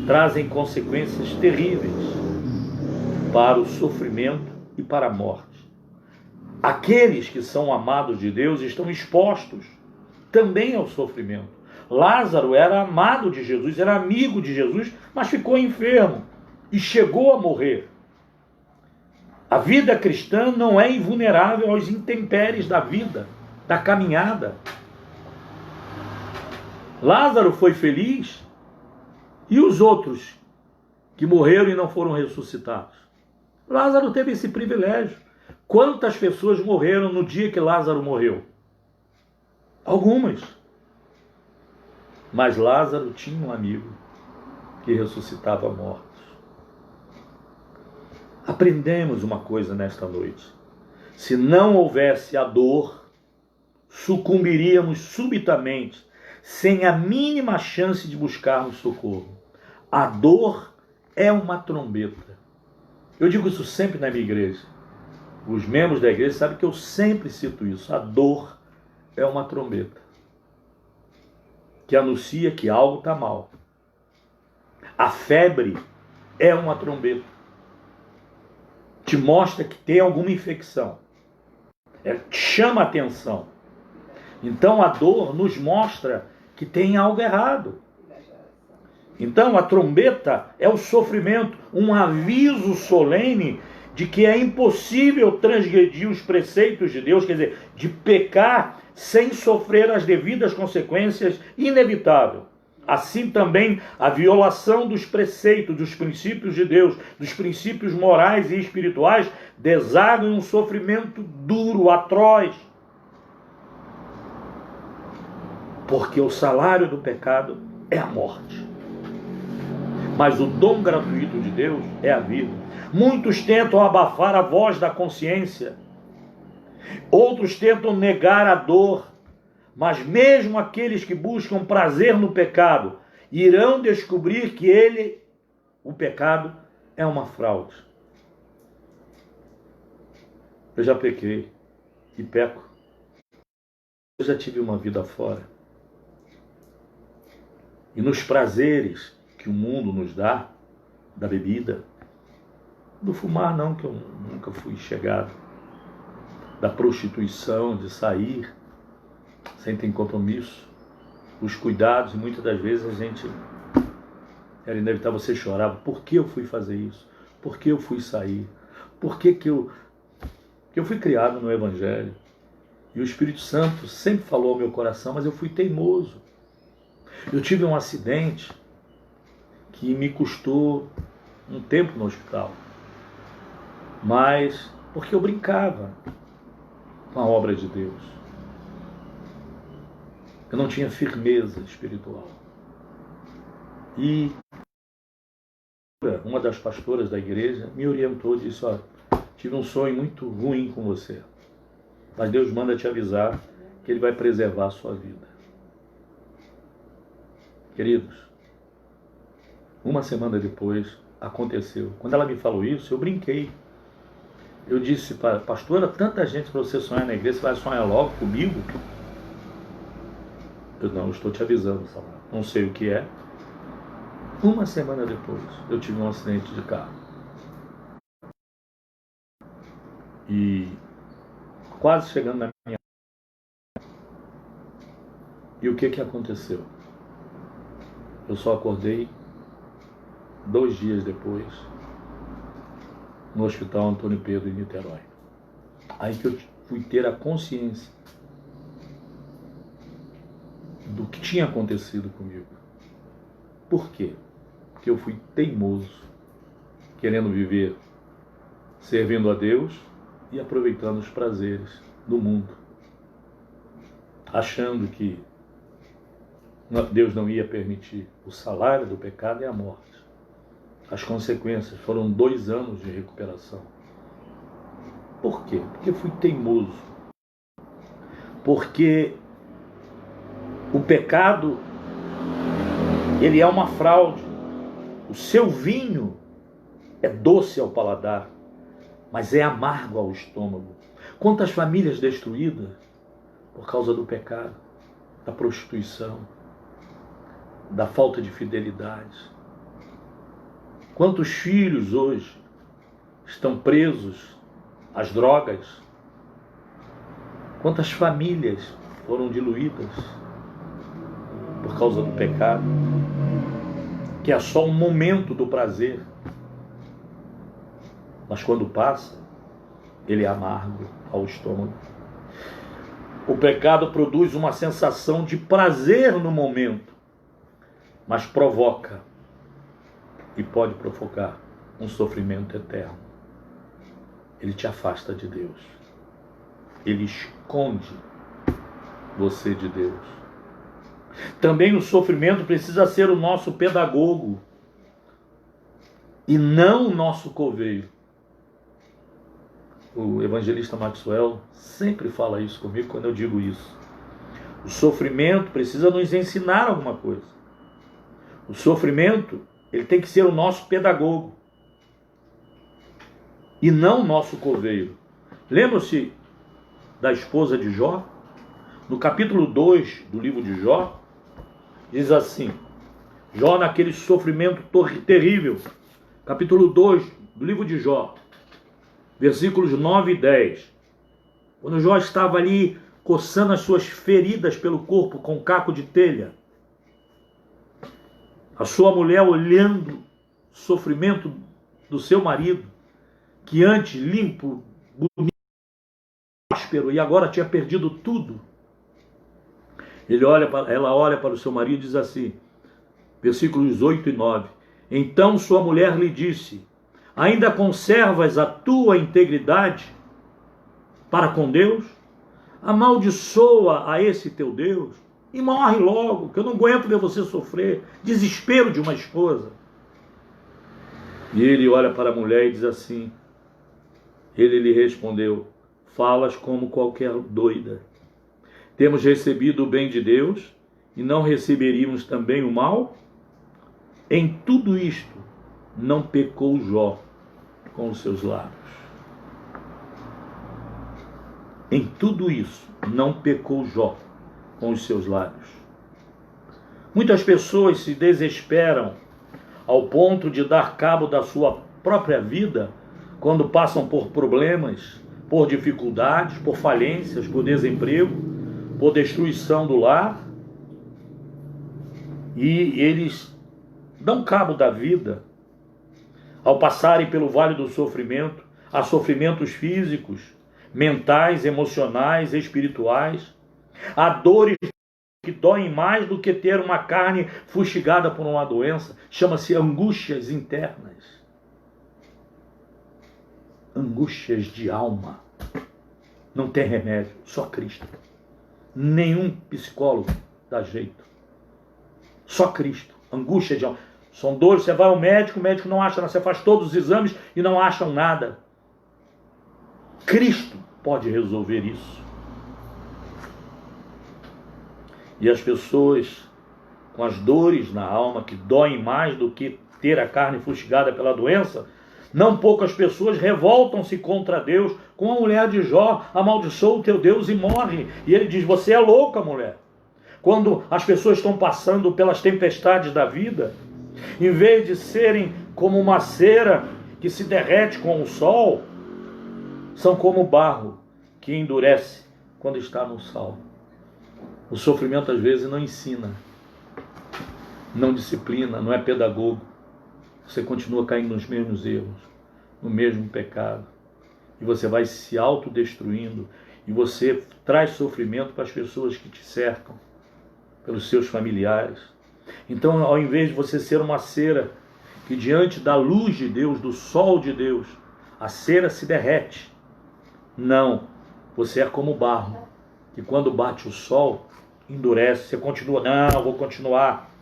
trazem consequências terríveis para o sofrimento e para a morte. Aqueles que são amados de Deus estão expostos também ao sofrimento. Lázaro era amado de Jesus, era amigo de Jesus, mas ficou enfermo e chegou a morrer. A vida cristã não é invulnerável aos intempéries da vida, da caminhada. Lázaro foi feliz e os outros que morreram e não foram ressuscitados. Lázaro teve esse privilégio. Quantas pessoas morreram no dia que Lázaro morreu? Algumas. Mas Lázaro tinha um amigo que ressuscitava mortos. Aprendemos uma coisa nesta noite. Se não houvesse a dor, sucumbiríamos subitamente, sem a mínima chance de buscarmos socorro. A dor é uma trombeta. Eu digo isso sempre na minha igreja. Os membros da igreja sabem que eu sempre cito isso. A dor é uma trombeta que anuncia que algo está mal. A febre é uma trombeta. Te mostra que tem alguma infecção. Chama a atenção. Então a dor nos mostra que tem algo errado. Então a trombeta é o sofrimento, um aviso solene de que é impossível transgredir os preceitos de Deus, quer dizer, de pecar sem sofrer as devidas consequências, inevitável. Assim também a violação dos preceitos, dos princípios de Deus, dos princípios morais e espirituais, deságua em um sofrimento duro, atroz. Porque o salário do pecado é a morte. Mas o dom gratuito de Deus é a vida. Muitos tentam abafar a voz da consciência. Outros tentam negar a dor. Mas mesmo aqueles que buscam prazer no pecado, irão descobrir que o pecado, é uma fraude. Eu já pequei e peco. Eu já tive uma vida fora. E nos prazeres que o mundo nos dá, da bebida, do fumar não, que eu nunca fui chegado, da prostituição, de sair sem ter compromisso, os cuidados, e muitas das vezes a gente era inevitável, você chorava, por que eu fui fazer isso? Por que eu fui sair? Por que eu fui criado no Evangelho? E o Espírito Santo sempre falou ao meu coração, mas eu fui teimoso. Eu tive um acidente que me custou um tempo no hospital, mas porque eu brincava com a obra de Deus. Eu não tinha firmeza espiritual. E uma das pastoras da igreja me orientou e disse, olha, tive um sonho muito ruim com você, mas Deus manda te avisar que Ele vai preservar a sua vida. Queridos, uma semana depois aconteceu. Quando ela me falou isso, eu brinquei. Eu disse para pastora, tanta gente para você sonhar na igreja, você vai sonhar logo comigo? Eu não, estou te avisando, Samuel. Não sei o que é. Uma semana depois, eu tive um acidente de carro. E quase chegando na minha... E o que aconteceu? Eu só acordei 2 dias depois, no Hospital Antônio Pedro, em Niterói. Aí que eu fui ter a consciência do que tinha acontecido comigo. Por quê? Porque eu fui teimoso, querendo viver servindo a Deus e aproveitando os prazeres do mundo, achando que Deus não ia permitir. O salário do pecado é a morte. As consequências foram 2 anos de recuperação. Por quê? Porque fui teimoso. Porque o pecado, ele é uma fraude. O seu vinho é doce ao paladar, mas é amargo ao estômago. Quantas famílias destruídas por causa do pecado, da prostituição, da falta de fidelidade. Quantos filhos hoje estão presos às drogas? Quantas famílias foram diluídas por causa do pecado? Que é só um momento do prazer, mas quando passa, ele é amargo ao estômago. O pecado produz uma sensação de prazer no momento, mas provoca e pode provocar um sofrimento eterno. Ele te afasta de Deus. Ele esconde você de Deus. Também o sofrimento precisa ser o nosso pedagogo e não o nosso coveiro. O evangelista Maxwell sempre fala isso comigo quando eu digo isso. O sofrimento precisa nos ensinar alguma coisa. O sofrimento, ele tem que ser o nosso pedagogo e não o nosso coveiro. Lembra-se da esposa de Jó? No capítulo 2 do livro de Jó, diz assim, Jó naquele sofrimento terrível, capítulo 2 do livro de Jó, versículos 9 e 10. Quando Jó estava ali coçando as suas feridas pelo corpo com um caco de telha, a sua mulher olhando o sofrimento do seu marido, que antes limpo, bonito, próspero e agora tinha perdido tudo. Ela olha para o seu marido e diz assim, versículos 8 e 9. Então sua mulher lhe disse, ainda conservas a tua integridade para com Deus? Amaldiçoa a esse teu Deus e morre logo, que eu não aguento ver você sofrer. Desespero de uma esposa. E ele olha para a mulher e diz assim, ele lhe respondeu, falas como qualquer doida. Temos recebido o bem de Deus e não receberíamos também o mal? Em tudo isto não pecou Jó com os seus lábios. Em tudo isso não pecou Jó com os seus lábios. Muitas pessoas se desesperam ao ponto de dar cabo da sua própria vida quando passam por problemas, por dificuldades, por falências, por desemprego, por destruição do lar, e eles dão cabo da vida ao passarem pelo vale do sofrimento. Há sofrimentos físicos, mentais, emocionais, espirituais. Há dores que doem mais do que ter uma carne fustigada por uma doença. Chama-se angústias internas. Angústias de alma. Não tem remédio, só Cristo. Nenhum psicólogo dá jeito. Só Cristo. Angústia de alma. São dores, você vai ao médico, o médico não acha nada. Você faz todos os exames e não acham nada. Cristo pode resolver isso. E as pessoas, com as dores na alma, que doem mais do que ter a carne fustigada pela doença, não poucas pessoas revoltam-se contra Deus, como a mulher de Jó amaldiçoou o teu Deus e morre. E ele diz, você é louca, mulher. Quando as pessoas estão passando pelas tempestades da vida, em vez de serem como uma cera que se derrete com o sol, são como barro que endurece quando está no sal. O sofrimento às vezes não ensina, não disciplina, não é pedagogo. Você continua caindo nos mesmos erros, no mesmo pecado. E você vai se autodestruindo. E você traz sofrimento para as pessoas que te cercam, pelos seus familiares. Então, ao invés de você ser uma cera que diante da luz de Deus, do sol de Deus, a cera se derrete. Não, você é como barro, que quando bate o sol, endurece. Você continua, não, vou continuar.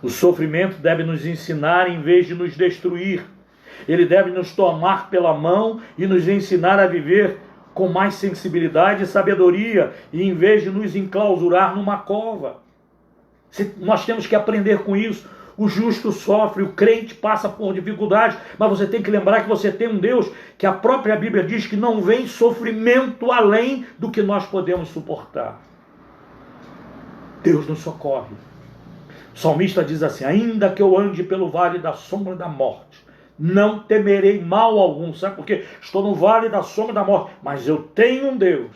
O sofrimento deve nos ensinar em vez de nos destruir. Ele deve nos tomar pela mão e nos ensinar a viver com mais sensibilidade e sabedoria, e em vez de nos enclausurar numa cova. Nós temos que aprender com isso. O justo sofre, o crente passa por dificuldades, mas você tem que lembrar que você tem um Deus que a própria Bíblia diz que não vem sofrimento além do que nós podemos suportar. Deus nos socorre. O salmista diz assim, ainda que eu ande pelo vale da sombra da morte, não temerei mal algum. Sabe por quê? Estou no vale da sombra da morte, mas eu tenho um Deus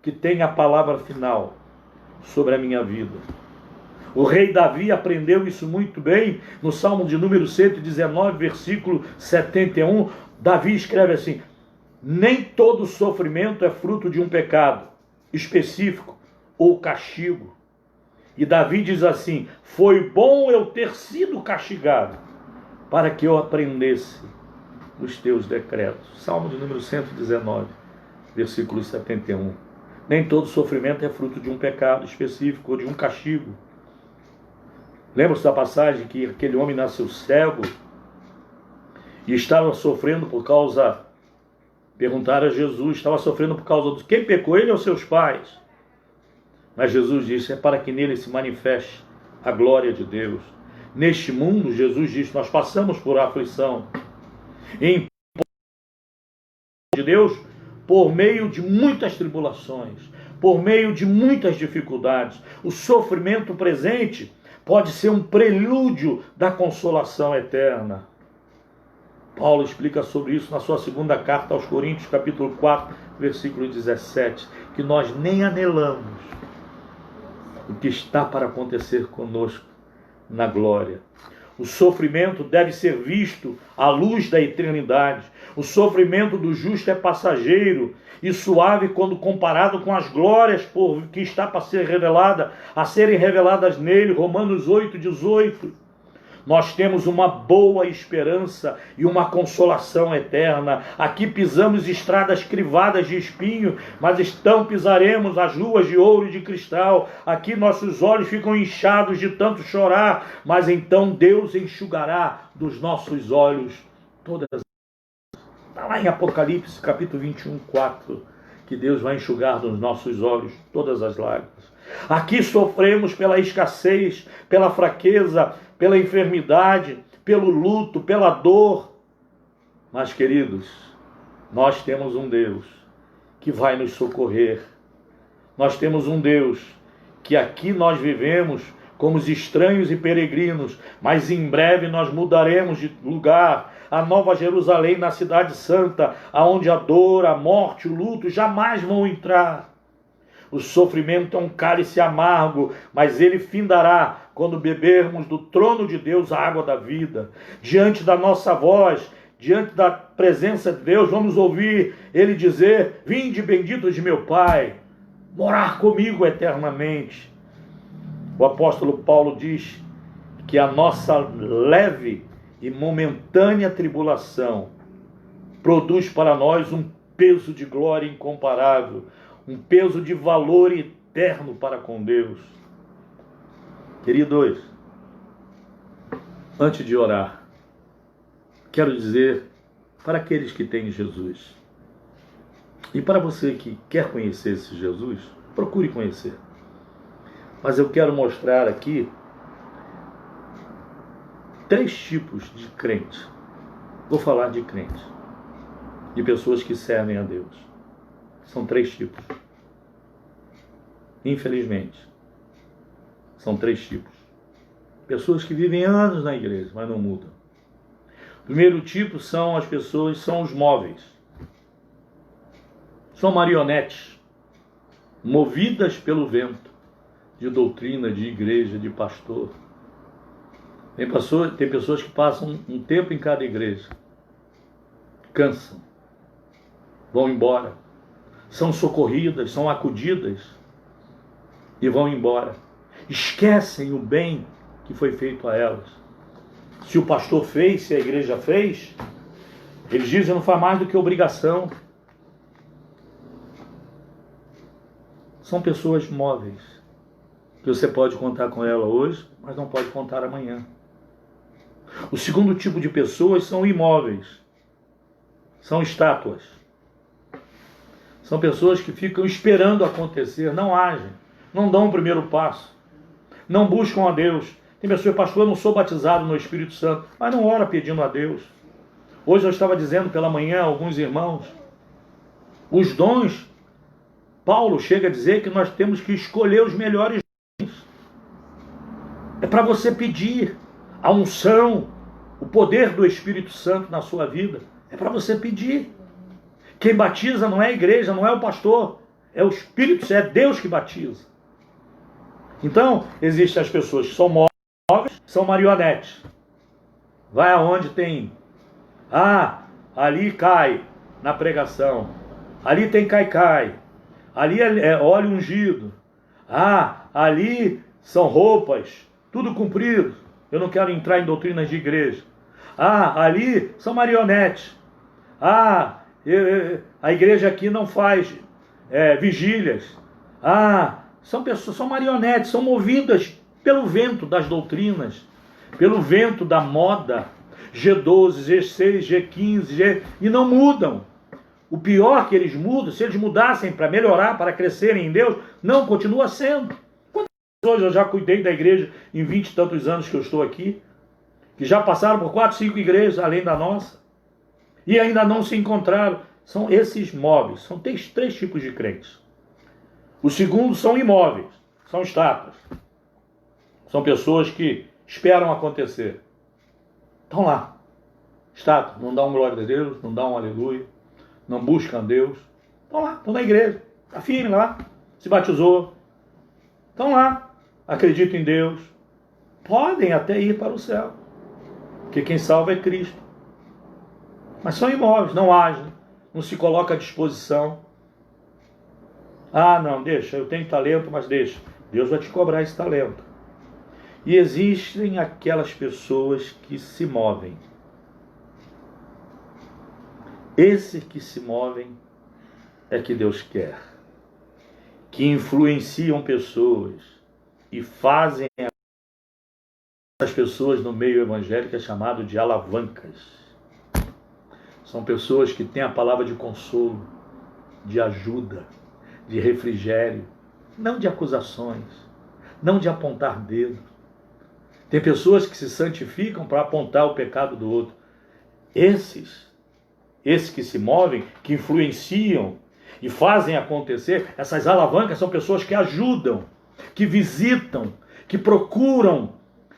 que tem a palavra final sobre a minha vida. O rei Davi aprendeu isso muito bem no Salmo de número 119, versículo 71. Davi escreve assim, nem todo sofrimento é fruto de um pecado específico ou castigo. E Davi diz assim, foi bom eu ter sido castigado para que eu aprendesse os teus decretos. Salmo de número 119, versículo 71. Nem todo sofrimento é fruto de um pecado específico ou de um castigo. Lembra-se da passagem que aquele homem nasceu cego e estava sofrendo por causa, perguntaram a Jesus, estava sofrendo por causa de quem pecou, ele ou seus pais? Mas Jesus disse, é para que nele se manifeste a glória de Deus. Neste mundo, Jesus disse, nós passamos por aflição. Em de Deus, por meio de muitas tribulações, por meio de muitas dificuldades. O sofrimento presente pode ser um prelúdio da consolação eterna. Paulo explica sobre isso na sua segunda carta aos Coríntios, capítulo 4, versículo 17, que nós nem anelamos o que está para acontecer conosco na glória. O sofrimento deve ser visto à luz da eternidade. O sofrimento do justo é passageiro e suave quando comparado com as glórias que está para ser revelada, a serem reveladas nele. Romanos 8, 18. Nós temos uma boa esperança e uma consolação eterna. Aqui pisamos estradas crivadas de espinho, mas então pisaremos as ruas de ouro e de cristal. Aqui nossos olhos ficam inchados de tanto chorar, mas então Deus enxugará dos nossos olhos todas as lágrimas. Está lá em Apocalipse, capítulo 21, 4, que Deus vai enxugar dos nossos olhos todas as lágrimas. Aqui sofremos pela escassez, pela fraqueza, pela enfermidade, pelo luto, pela dor. Mas, queridos, nós temos um Deus que vai nos socorrer. Nós temos um Deus que aqui nós vivemos como os estranhos e peregrinos, mas em breve nós mudaremos de lugar. A Nova Jerusalém, na Cidade Santa, aonde a dor, a morte, o luto jamais vão entrar. O sofrimento é um cálice amargo, mas ele findará quando bebermos do trono de Deus a água da vida. Diante da nossa voz, diante da presença de Deus, vamos ouvir ele dizer, vinde benditos de meu Pai, morar comigo eternamente. O apóstolo Paulo diz que a nossa leve e momentânea tribulação produz para nós um peso de glória incomparável, um peso de valor eterno para com Deus. Queridos, antes de orar, quero dizer para aqueles que têm Jesus, e para você que quer conhecer esse Jesus, procure conhecer. Mas eu quero mostrar aqui 3 tipos de crentes. Vou falar de crentes, de pessoas que servem a Deus. São 3 tipos. Infelizmente, são 3 tipos. Pessoas que vivem anos na igreja, mas não mudam. O primeiro tipo são as pessoas, são os móveis. São marionetes, movidas pelo vento de doutrina, de igreja, de pastor. Tem pessoas que passam um tempo em cada igreja, cansam, vão embora, são socorridas, são acudidas e vão embora. Esquecem o bem que foi feito a elas. Se o pastor fez, se a igreja fez, eles dizem não faz mais do que obrigação. São pessoas móveis, que você pode contar com ela hoje, mas não pode contar amanhã. O segundo tipo de pessoas são imóveis, são estátuas. São pessoas que ficam esperando acontecer, não agem, não dão o primeiro passo, não buscam a Deus. Tem pessoas, pastor, eu não sou batizado no Espírito Santo, mas não ora pedindo a Deus. Hoje eu estava dizendo pela manhã a alguns irmãos, os dons, Paulo chega a dizer que nós temos que escolher os melhores dons. É para você pedir a unção, o poder do Espírito Santo na sua vida. É para você pedir. Quem batiza não é a igreja, não é o pastor, é o Espírito, é Deus que batiza. Então, existem as pessoas que são móveis, são marionetes. Vai aonde tem, ali cai na pregação, ali tem cai, ali é óleo ungido, ali são roupas, tudo cumprido. Eu não quero entrar em doutrinas de igreja. Ali são marionetes. A igreja aqui não faz vigílias. São pessoas, são marionetes, são movidas pelo vento das doutrinas, pelo vento da moda, G12, G6, G15, e não mudam. O pior que eles mudam, se eles mudassem para melhorar, para crescerem em Deus, não, continua sendo. Quantas pessoas eu já cuidei da igreja em 20 e tantos anos que eu estou aqui, que já passaram por 4, 5 igrejas além da nossa, e ainda não se encontraram. São esses móveis, são 3 tipos de crentes. O segundo são imóveis, são estátuas. São pessoas que esperam acontecer. Estão lá, estátuas, não dão glória a Deus, não dão um aleluia, não buscam Deus. Estão lá, estão na igreja, está firme lá, se batizou. Estão lá, acreditam em Deus. Podem até ir para o céu, porque quem salva é Cristo. Mas são imóveis, não agem, não se coloca à disposição. Não, deixa, eu tenho talento, mas deixa. Deus vai te cobrar esse talento. E existem aquelas pessoas que se movem. Esses que se movem é que Deus quer. Que influenciam pessoas e fazem as pessoas no meio evangélico é chamado de alavancas. São pessoas que têm a palavra de consolo, de ajuda, de refrigério, não de acusações, não de apontar dedo. Tem pessoas que se santificam para apontar o pecado do outro. Esses que se movem, que influenciam e fazem acontecer, essas alavancas são pessoas que ajudam, que visitam, que procuram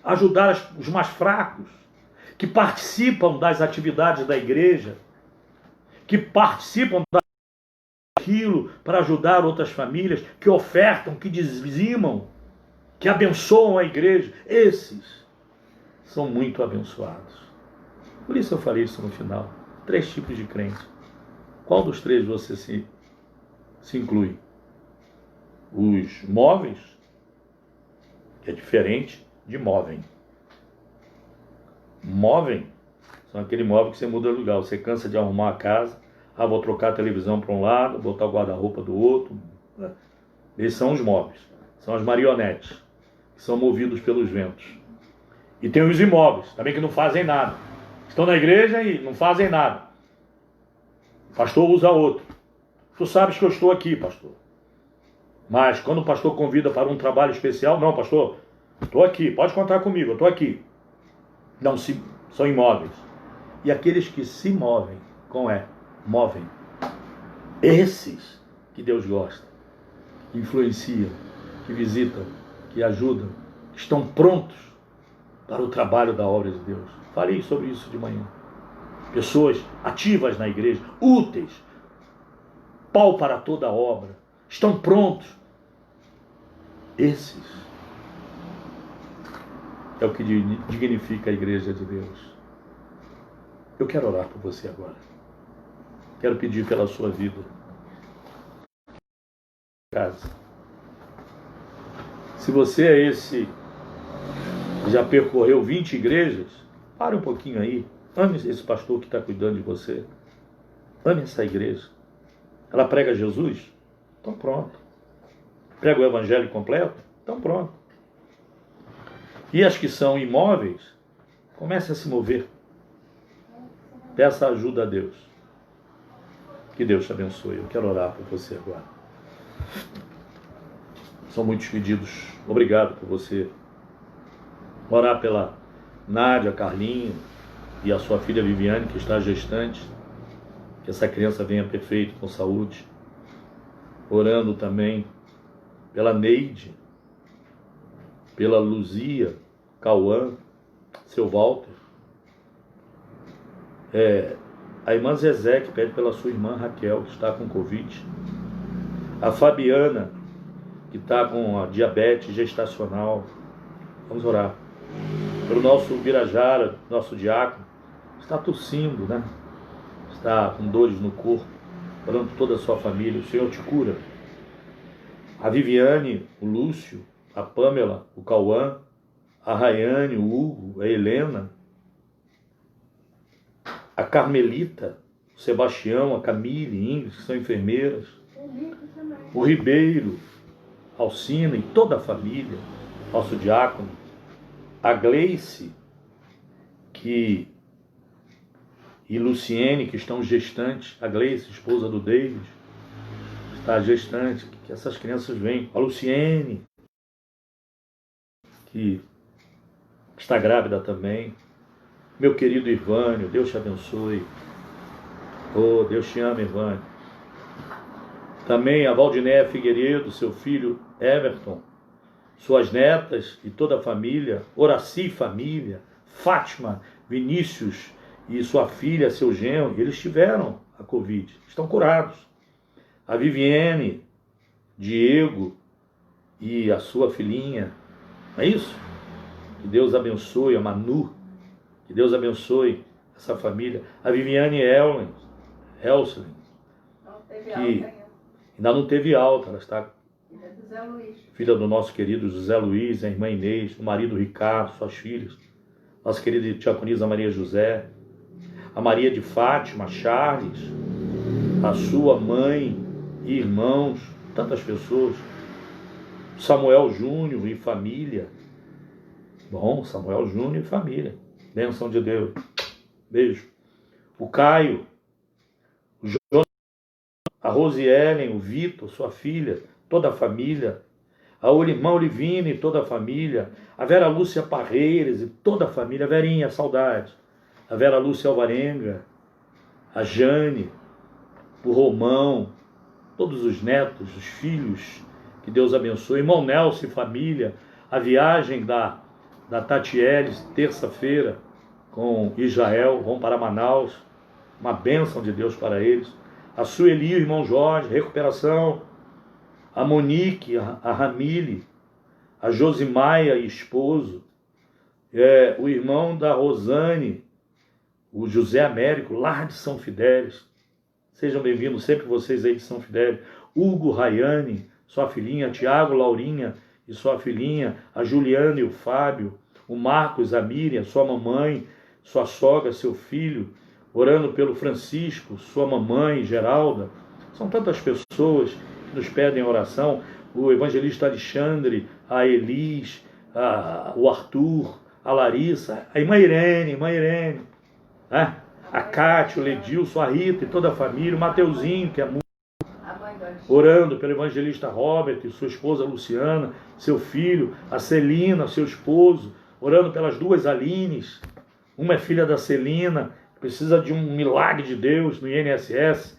ajudar os mais fracos, que participam das atividades da igreja, que participam daquilo para ajudar outras famílias, que ofertam, que dizimam, que abençoam a igreja. Esses são muito abençoados. Por isso eu falei isso no final. 3 tipos de crentes. Qual dos 3 você se inclui? Os móveis, que é diferente de móvel. Móvel são aquele móvel que você muda de lugar. Você cansa de arrumar a casa. Vou trocar a televisão para um lado, botar o guarda-roupa do outro. Esses são os móveis. São as marionetes, que são movidos pelos ventos. E tem os imóveis, também que não fazem nada. Estão na igreja e não fazem nada. O pastor usa outro. Tu sabes que eu estou aqui, pastor. Mas quando o pastor convida para um trabalho especial, não, pastor, estou aqui, pode contar comigo, eu estou aqui. Não se, são imóveis. E aqueles que se movem, movem. Esses que Deus gosta, que influenciam, que visitam, que ajudam, que estão prontos para o trabalho da obra de Deus. Falei sobre isso de manhã. Pessoas ativas na igreja, úteis, pau para toda a obra, estão prontos. Esses é o que dignifica a igreja de Deus. Eu quero orar por você agora. Quero pedir pela sua vida. Casa. Se você é esse que já percorreu 20 igrejas, pare um pouquinho aí. Ame esse pastor que está cuidando de você. Ame essa igreja. Ela prega Jesus? Então pronto. Prega o evangelho completo? Então pronto. E as que são imóveis, comece a se mover. Peça ajuda a Deus. Que Deus te abençoe. Eu quero orar por você agora. São muitos pedidos. Obrigado por você. Orar pela Nádia, Carlinho e a sua filha Viviane, que está gestante. Que essa criança venha perfeita, com saúde. Orando também pela Neide, pela Luzia, Cauã, seu Walter. A irmã Zezé, que pede pela sua irmã Raquel, que está com Covid. A Fabiana, que está com a diabetes gestacional. Vamos orar. Pelo nosso Birajara, nosso diácono, está tossindo, né? Está com dores no corpo. Orando por toda a sua família. O Senhor te cura. A Viviane, o Lúcio, a Pamela, o Cauã, a Rayane, o Hugo, a Helena, a Carmelita, o Sebastião, a Camille, Ingrid, que são enfermeiras, o Ribeiro, a Alcina e toda a família, nosso diácono, a Gleice e Luciene, que estão gestantes, a Gleice, esposa do David, está gestante, que essas crianças venham, a Luciene, que está grávida também, meu querido Ivânio, Deus te abençoe. Oh, Deus te ama, Ivânio. Também a Valdinéia Figueiredo, seu filho Everton, suas netas e toda a família, Horaci família, Fátima, Vinícius e sua filha, seu genro, eles tiveram a Covid, estão curados. A Viviane, Diego e a sua filhinha, não é isso? Que Deus abençoe a Manu, que Deus abençoe essa família. A Viviane Elslin, que ainda não teve alta, ela está filha do nosso querido José Luiz, a irmã Inês, o marido Ricardo, suas filhas, nossa querida diaconisa Maria José, a Maria de Fátima, Charles, a sua mãe e irmãos, tantas pessoas, Samuel Júnior e família. Bom, Samuel Júnior e família. Bênção de Deus. Beijo. O Caio, o Jonas, a Rosielen, o Vitor, sua filha, toda a família. A irmã Olivine e toda a família. A Vera Lúcia Parreiras e toda a família. A Verinha, saudade. A Vera Lúcia Alvarenga. A Jane. O Romão. Todos os netos, os filhos. Que Deus abençoe. Irmão Nelson e família. A viagem da Tatiele, terça-feira, com Israel, vão para Manaus, uma bênção de Deus para eles. A Sueli, o irmão Jorge, recuperação. A Monique, a Ramile, a Josimaia e esposo, o irmão da Rosane, o José Américo, lá de São Fidélis. Sejam bem-vindos sempre vocês aí de São Fidélis. Hugo Rayane, sua filhinha, Tiago Laurinha e sua filhinha, a Juliana e o Fábio, o Marcos, a Miriam, sua mamãe, sua sogra, seu filho, orando pelo Francisco, sua mamãe, Geralda. São tantas pessoas que nos pedem oração. O evangelista Alexandre, a Elis, o Arthur, a Larissa, a irmã Irene, a Cátia, o Ledilson, a Rita e toda a família, o Mateuzinho, que é muito, orando pelo evangelista Robert, sua esposa Luciana, seu filho, a Celina, seu esposo, orando pelas duas Alines, uma é filha da Celina, precisa de um milagre de Deus no INSS,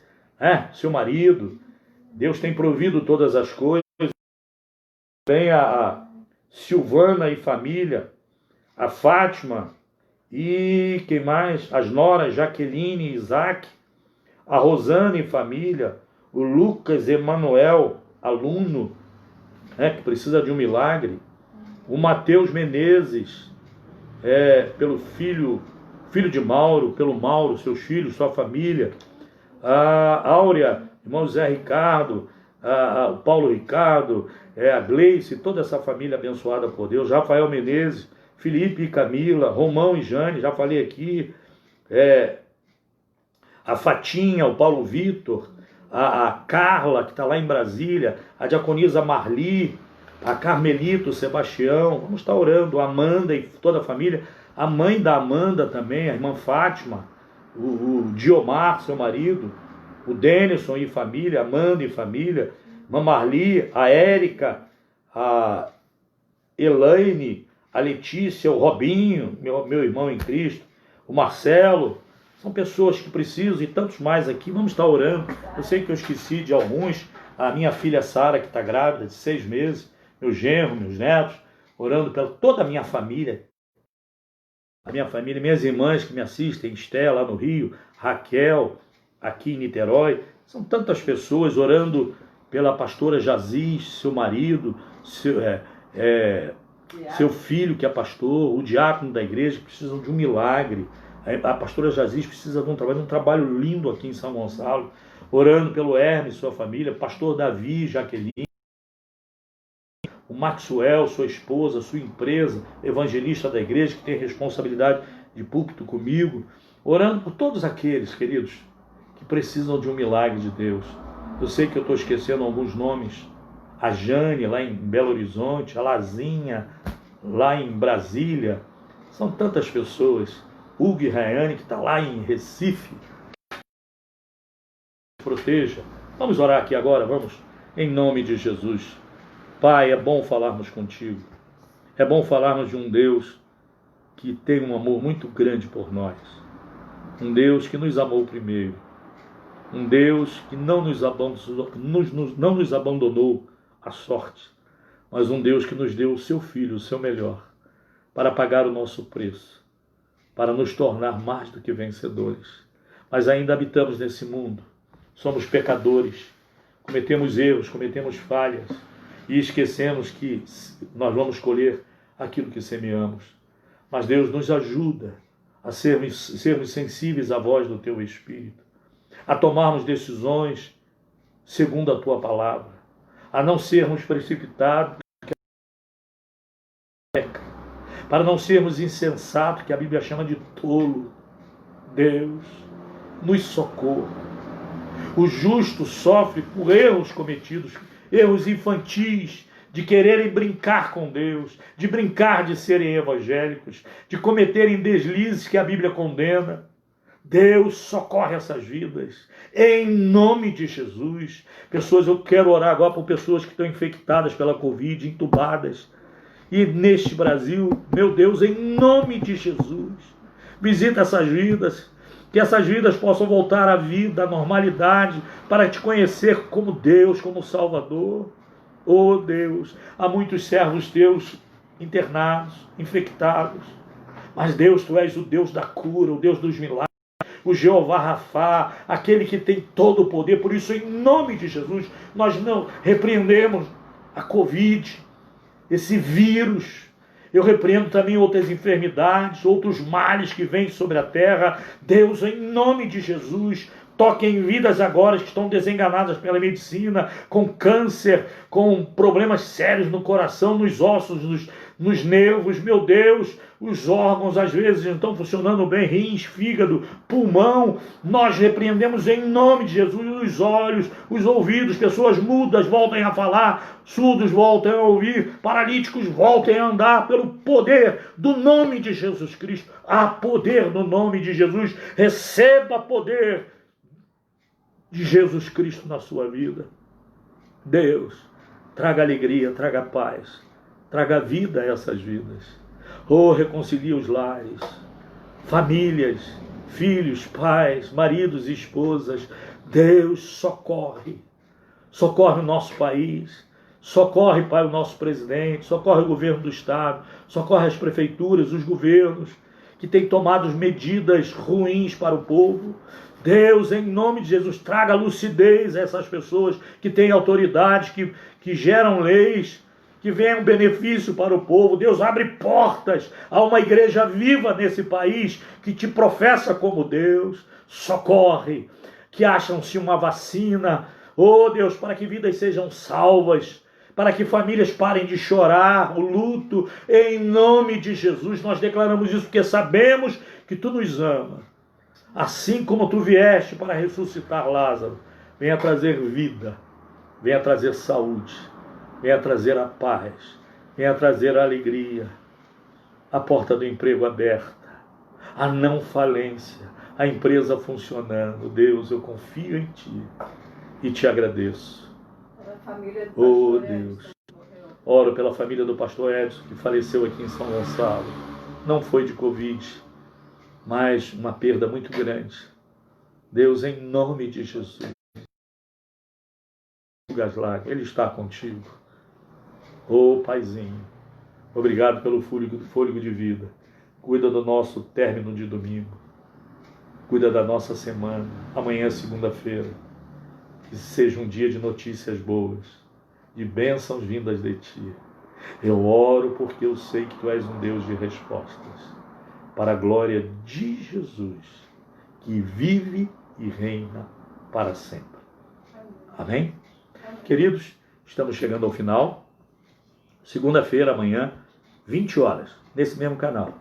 seu marido, Deus tem provido todas as coisas, tem a Silvana e família, a Fátima e quem mais? As noras Jaqueline e Isaac, a Rosana e família, o Lucas Emanuel, aluno, que precisa de um milagre, o Mateus Menezes, pelo filho de Mauro, pelo Mauro, seus filhos, sua família, a Áurea, irmão Zé Ricardo, o Paulo Ricardo, a Gleice, toda essa família abençoada por Deus, Rafael Menezes, Felipe e Camila, Romão e Jane, já falei aqui, a Fatinha, o Paulo Vitor, a Carla, que está lá em Brasília, a diaconisa Marli, a Carmelito, o Sebastião, vamos estar orando, a Amanda e toda a família, a mãe da Amanda também, a irmã Fátima, o Diomar, seu marido, o Denison e família, Amanda e família, a Marli, a Érica, a Elaine, a Letícia, o Robinho, meu irmão em Cristo, o Marcelo, são pessoas que precisam e tantos mais aqui, vamos estar orando. Eu sei que eu esqueci de alguns, a minha filha Sara, que está grávida de 6 meses, meu genro, meus netos, orando pela toda a minha família, minhas irmãs que me assistem, Estela, lá no Rio, Raquel, aqui em Niterói, são tantas pessoas orando pela pastora Jaziz, seu marido, seu filho que é pastor, o diácono da igreja, que precisam de um milagre. A pastora Jaziz precisa de um trabalho lindo aqui em São Gonçalo, orando pelo Hermes, sua família, pastor Davi, Jaqueline, o Maxwell, sua esposa, sua empresa, evangelista da igreja, que tem responsabilidade de púlpito comigo, orando por todos aqueles, queridos, que precisam de um milagre de Deus. Eu sei que eu estou esquecendo alguns nomes, a Jane, lá em Belo Horizonte, a Lazinha, lá em Brasília, são tantas pessoas, Hugo e Rayane, que está lá em Recife, proteja. Vamos orar aqui agora, vamos, em nome de Jesus. Pai, é bom falarmos contigo, é bom falarmos de um Deus que tem um amor muito grande por nós, um Deus que nos amou primeiro, um Deus que não nos abandonou à sorte, mas um Deus que nos deu o seu Filho, o seu melhor, para pagar o nosso preço, para nos tornar mais do que vencedores. Mas ainda habitamos nesse mundo, somos pecadores, cometemos erros, cometemos falhas, e esquecemos que nós vamos colher aquilo que semeamos. Mas Deus nos ajuda a sermos sensíveis à voz do Teu Espírito, a tomarmos decisões segundo a Tua palavra, a não sermos precipitados, para não sermos insensatos, que a Bíblia chama de tolo. Deus, nos socorra. O justo sofre por erros cometidos, erros infantis, de quererem brincar com Deus, de brincar de serem evangélicos, de cometerem deslizes que a Bíblia condena. Deus, socorre essas vidas, em nome de Jesus. Pessoas, eu quero orar agora por pessoas que estão infectadas pela Covid, entubadas. E neste Brasil, meu Deus, em nome de Jesus, visita essas vidas, que essas vidas possam voltar à vida, à normalidade, para te conhecer como Deus, como Salvador. Oh Deus, há muitos servos teus internados, infectados, mas Deus, tu és o Deus da cura, o Deus dos milagres, o Jeová Rafá, aquele que tem todo o poder. Por isso, em nome de Jesus, nós não repreendemos a Covid, esse vírus. Eu repreendo também outras enfermidades, outros males que vêm sobre a terra. Deus, em nome de Jesus, toque em vidas agora que estão desenganadas pela medicina, com câncer, com problemas sérios no coração, nos ossos, nos nervos. Meu Deus, os órgãos às vezes não estão funcionando bem, rins, fígado, pulmão. Nós repreendemos em nome de Jesus os olhos, os ouvidos, pessoas mudas voltem a falar, surdos voltem a ouvir, paralíticos voltem a andar pelo poder do nome de Jesus Cristo. Há poder no nome de Jesus. Receba poder de Jesus Cristo na sua vida. Deus, traga alegria, traga paz, traga vida a essas vidas. Oh, reconcilia os lares, famílias, filhos, pais, maridos e esposas. Deus, socorre o nosso país, socorre, Pai, o nosso presidente, socorre o governo do Estado, socorre as prefeituras, os governos que têm tomado medidas ruins para o povo. Deus, em nome de Jesus, traga lucidez a essas pessoas que têm autoridade, que geram leis, que venham benefício para o povo. Deus, abre portas a uma igreja viva nesse país que te professa como Deus. Socorre, que acham-se uma vacina, oh Deus, para que vidas sejam salvas, para que famílias parem de chorar o luto. Em nome de Jesus, nós declaramos isso porque sabemos que tu nos ama. Assim como tu vieste para ressuscitar Lázaro, venha trazer vida, venha trazer saúde, venha trazer a paz, venha trazer a alegria, a porta do emprego aberta, a não falência, a empresa funcionando. Deus, eu confio em ti e te agradeço. Oh Deus, oro pela família do pastor Edson, que faleceu aqui em São Gonçalo. Não foi de Covid, mas uma perda muito grande. Deus, em nome de Jesus, Ele está contigo. Oh Paizinho, obrigado pelo fôlego de vida. Cuida do nosso término de domingo, cuida da nossa semana. Amanhã é segunda-feira, que seja um dia de notícias boas, de bênçãos vindas de ti. Eu oro porque eu sei que tu és um Deus de respostas, para a glória de Jesus, que vive e reina para sempre. Amém? Queridos, estamos chegando ao final. Segunda-feira, amanhã, 20 horas, nesse mesmo canal.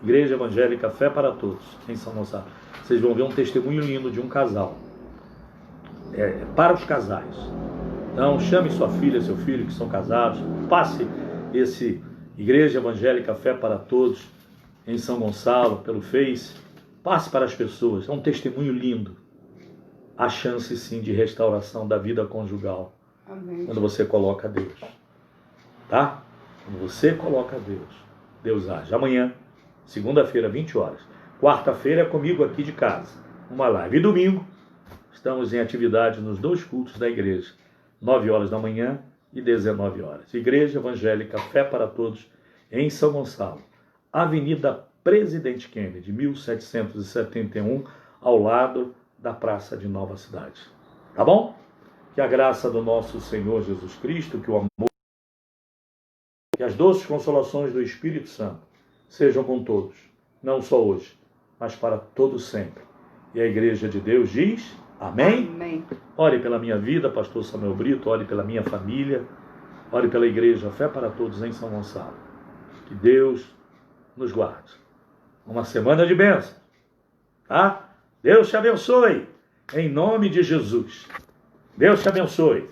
Igreja Evangélica Fé para Todos, em São Gonçalo. Vocês vão ver um testemunho lindo de um casal. Para os casais. Então, chame sua filha, seu filho, que são casados. Passe esse Igreja Evangélica Fé para Todos, em São Gonçalo, pelo Face. Passe para as pessoas. É um testemunho lindo. Há chance, sim, de restauração da vida conjugal. Amém. Quando você coloca Deus. Tá? Quando você coloca Deus, Deus age. Amanhã, segunda-feira, 20 horas. Quarta-feira é comigo aqui de casa. Uma live. E domingo, estamos em atividade nos 2 cultos da igreja. 9 horas da manhã e 19 horas. Igreja Evangélica Fé para Todos, em São Gonçalo. Avenida Presidente Kennedy, 1771, ao lado da Praça de Nova Cidade. Tá bom? Que a graça do nosso Senhor Jesus Cristo, que o amor, que as doces consolações do Espírito Santo sejam com todos, não só hoje, mas para todo sempre. E a Igreja de Deus diz: amém? Amém. Ore pela minha vida, pastor Samuel Brito, ore pela minha família, ore pela Igreja Fé para Todos em São Gonçalo. Que Deus nos guarde. Uma semana de bênção. Tá? Deus te abençoe, em nome de Jesus. Deus te abençoe.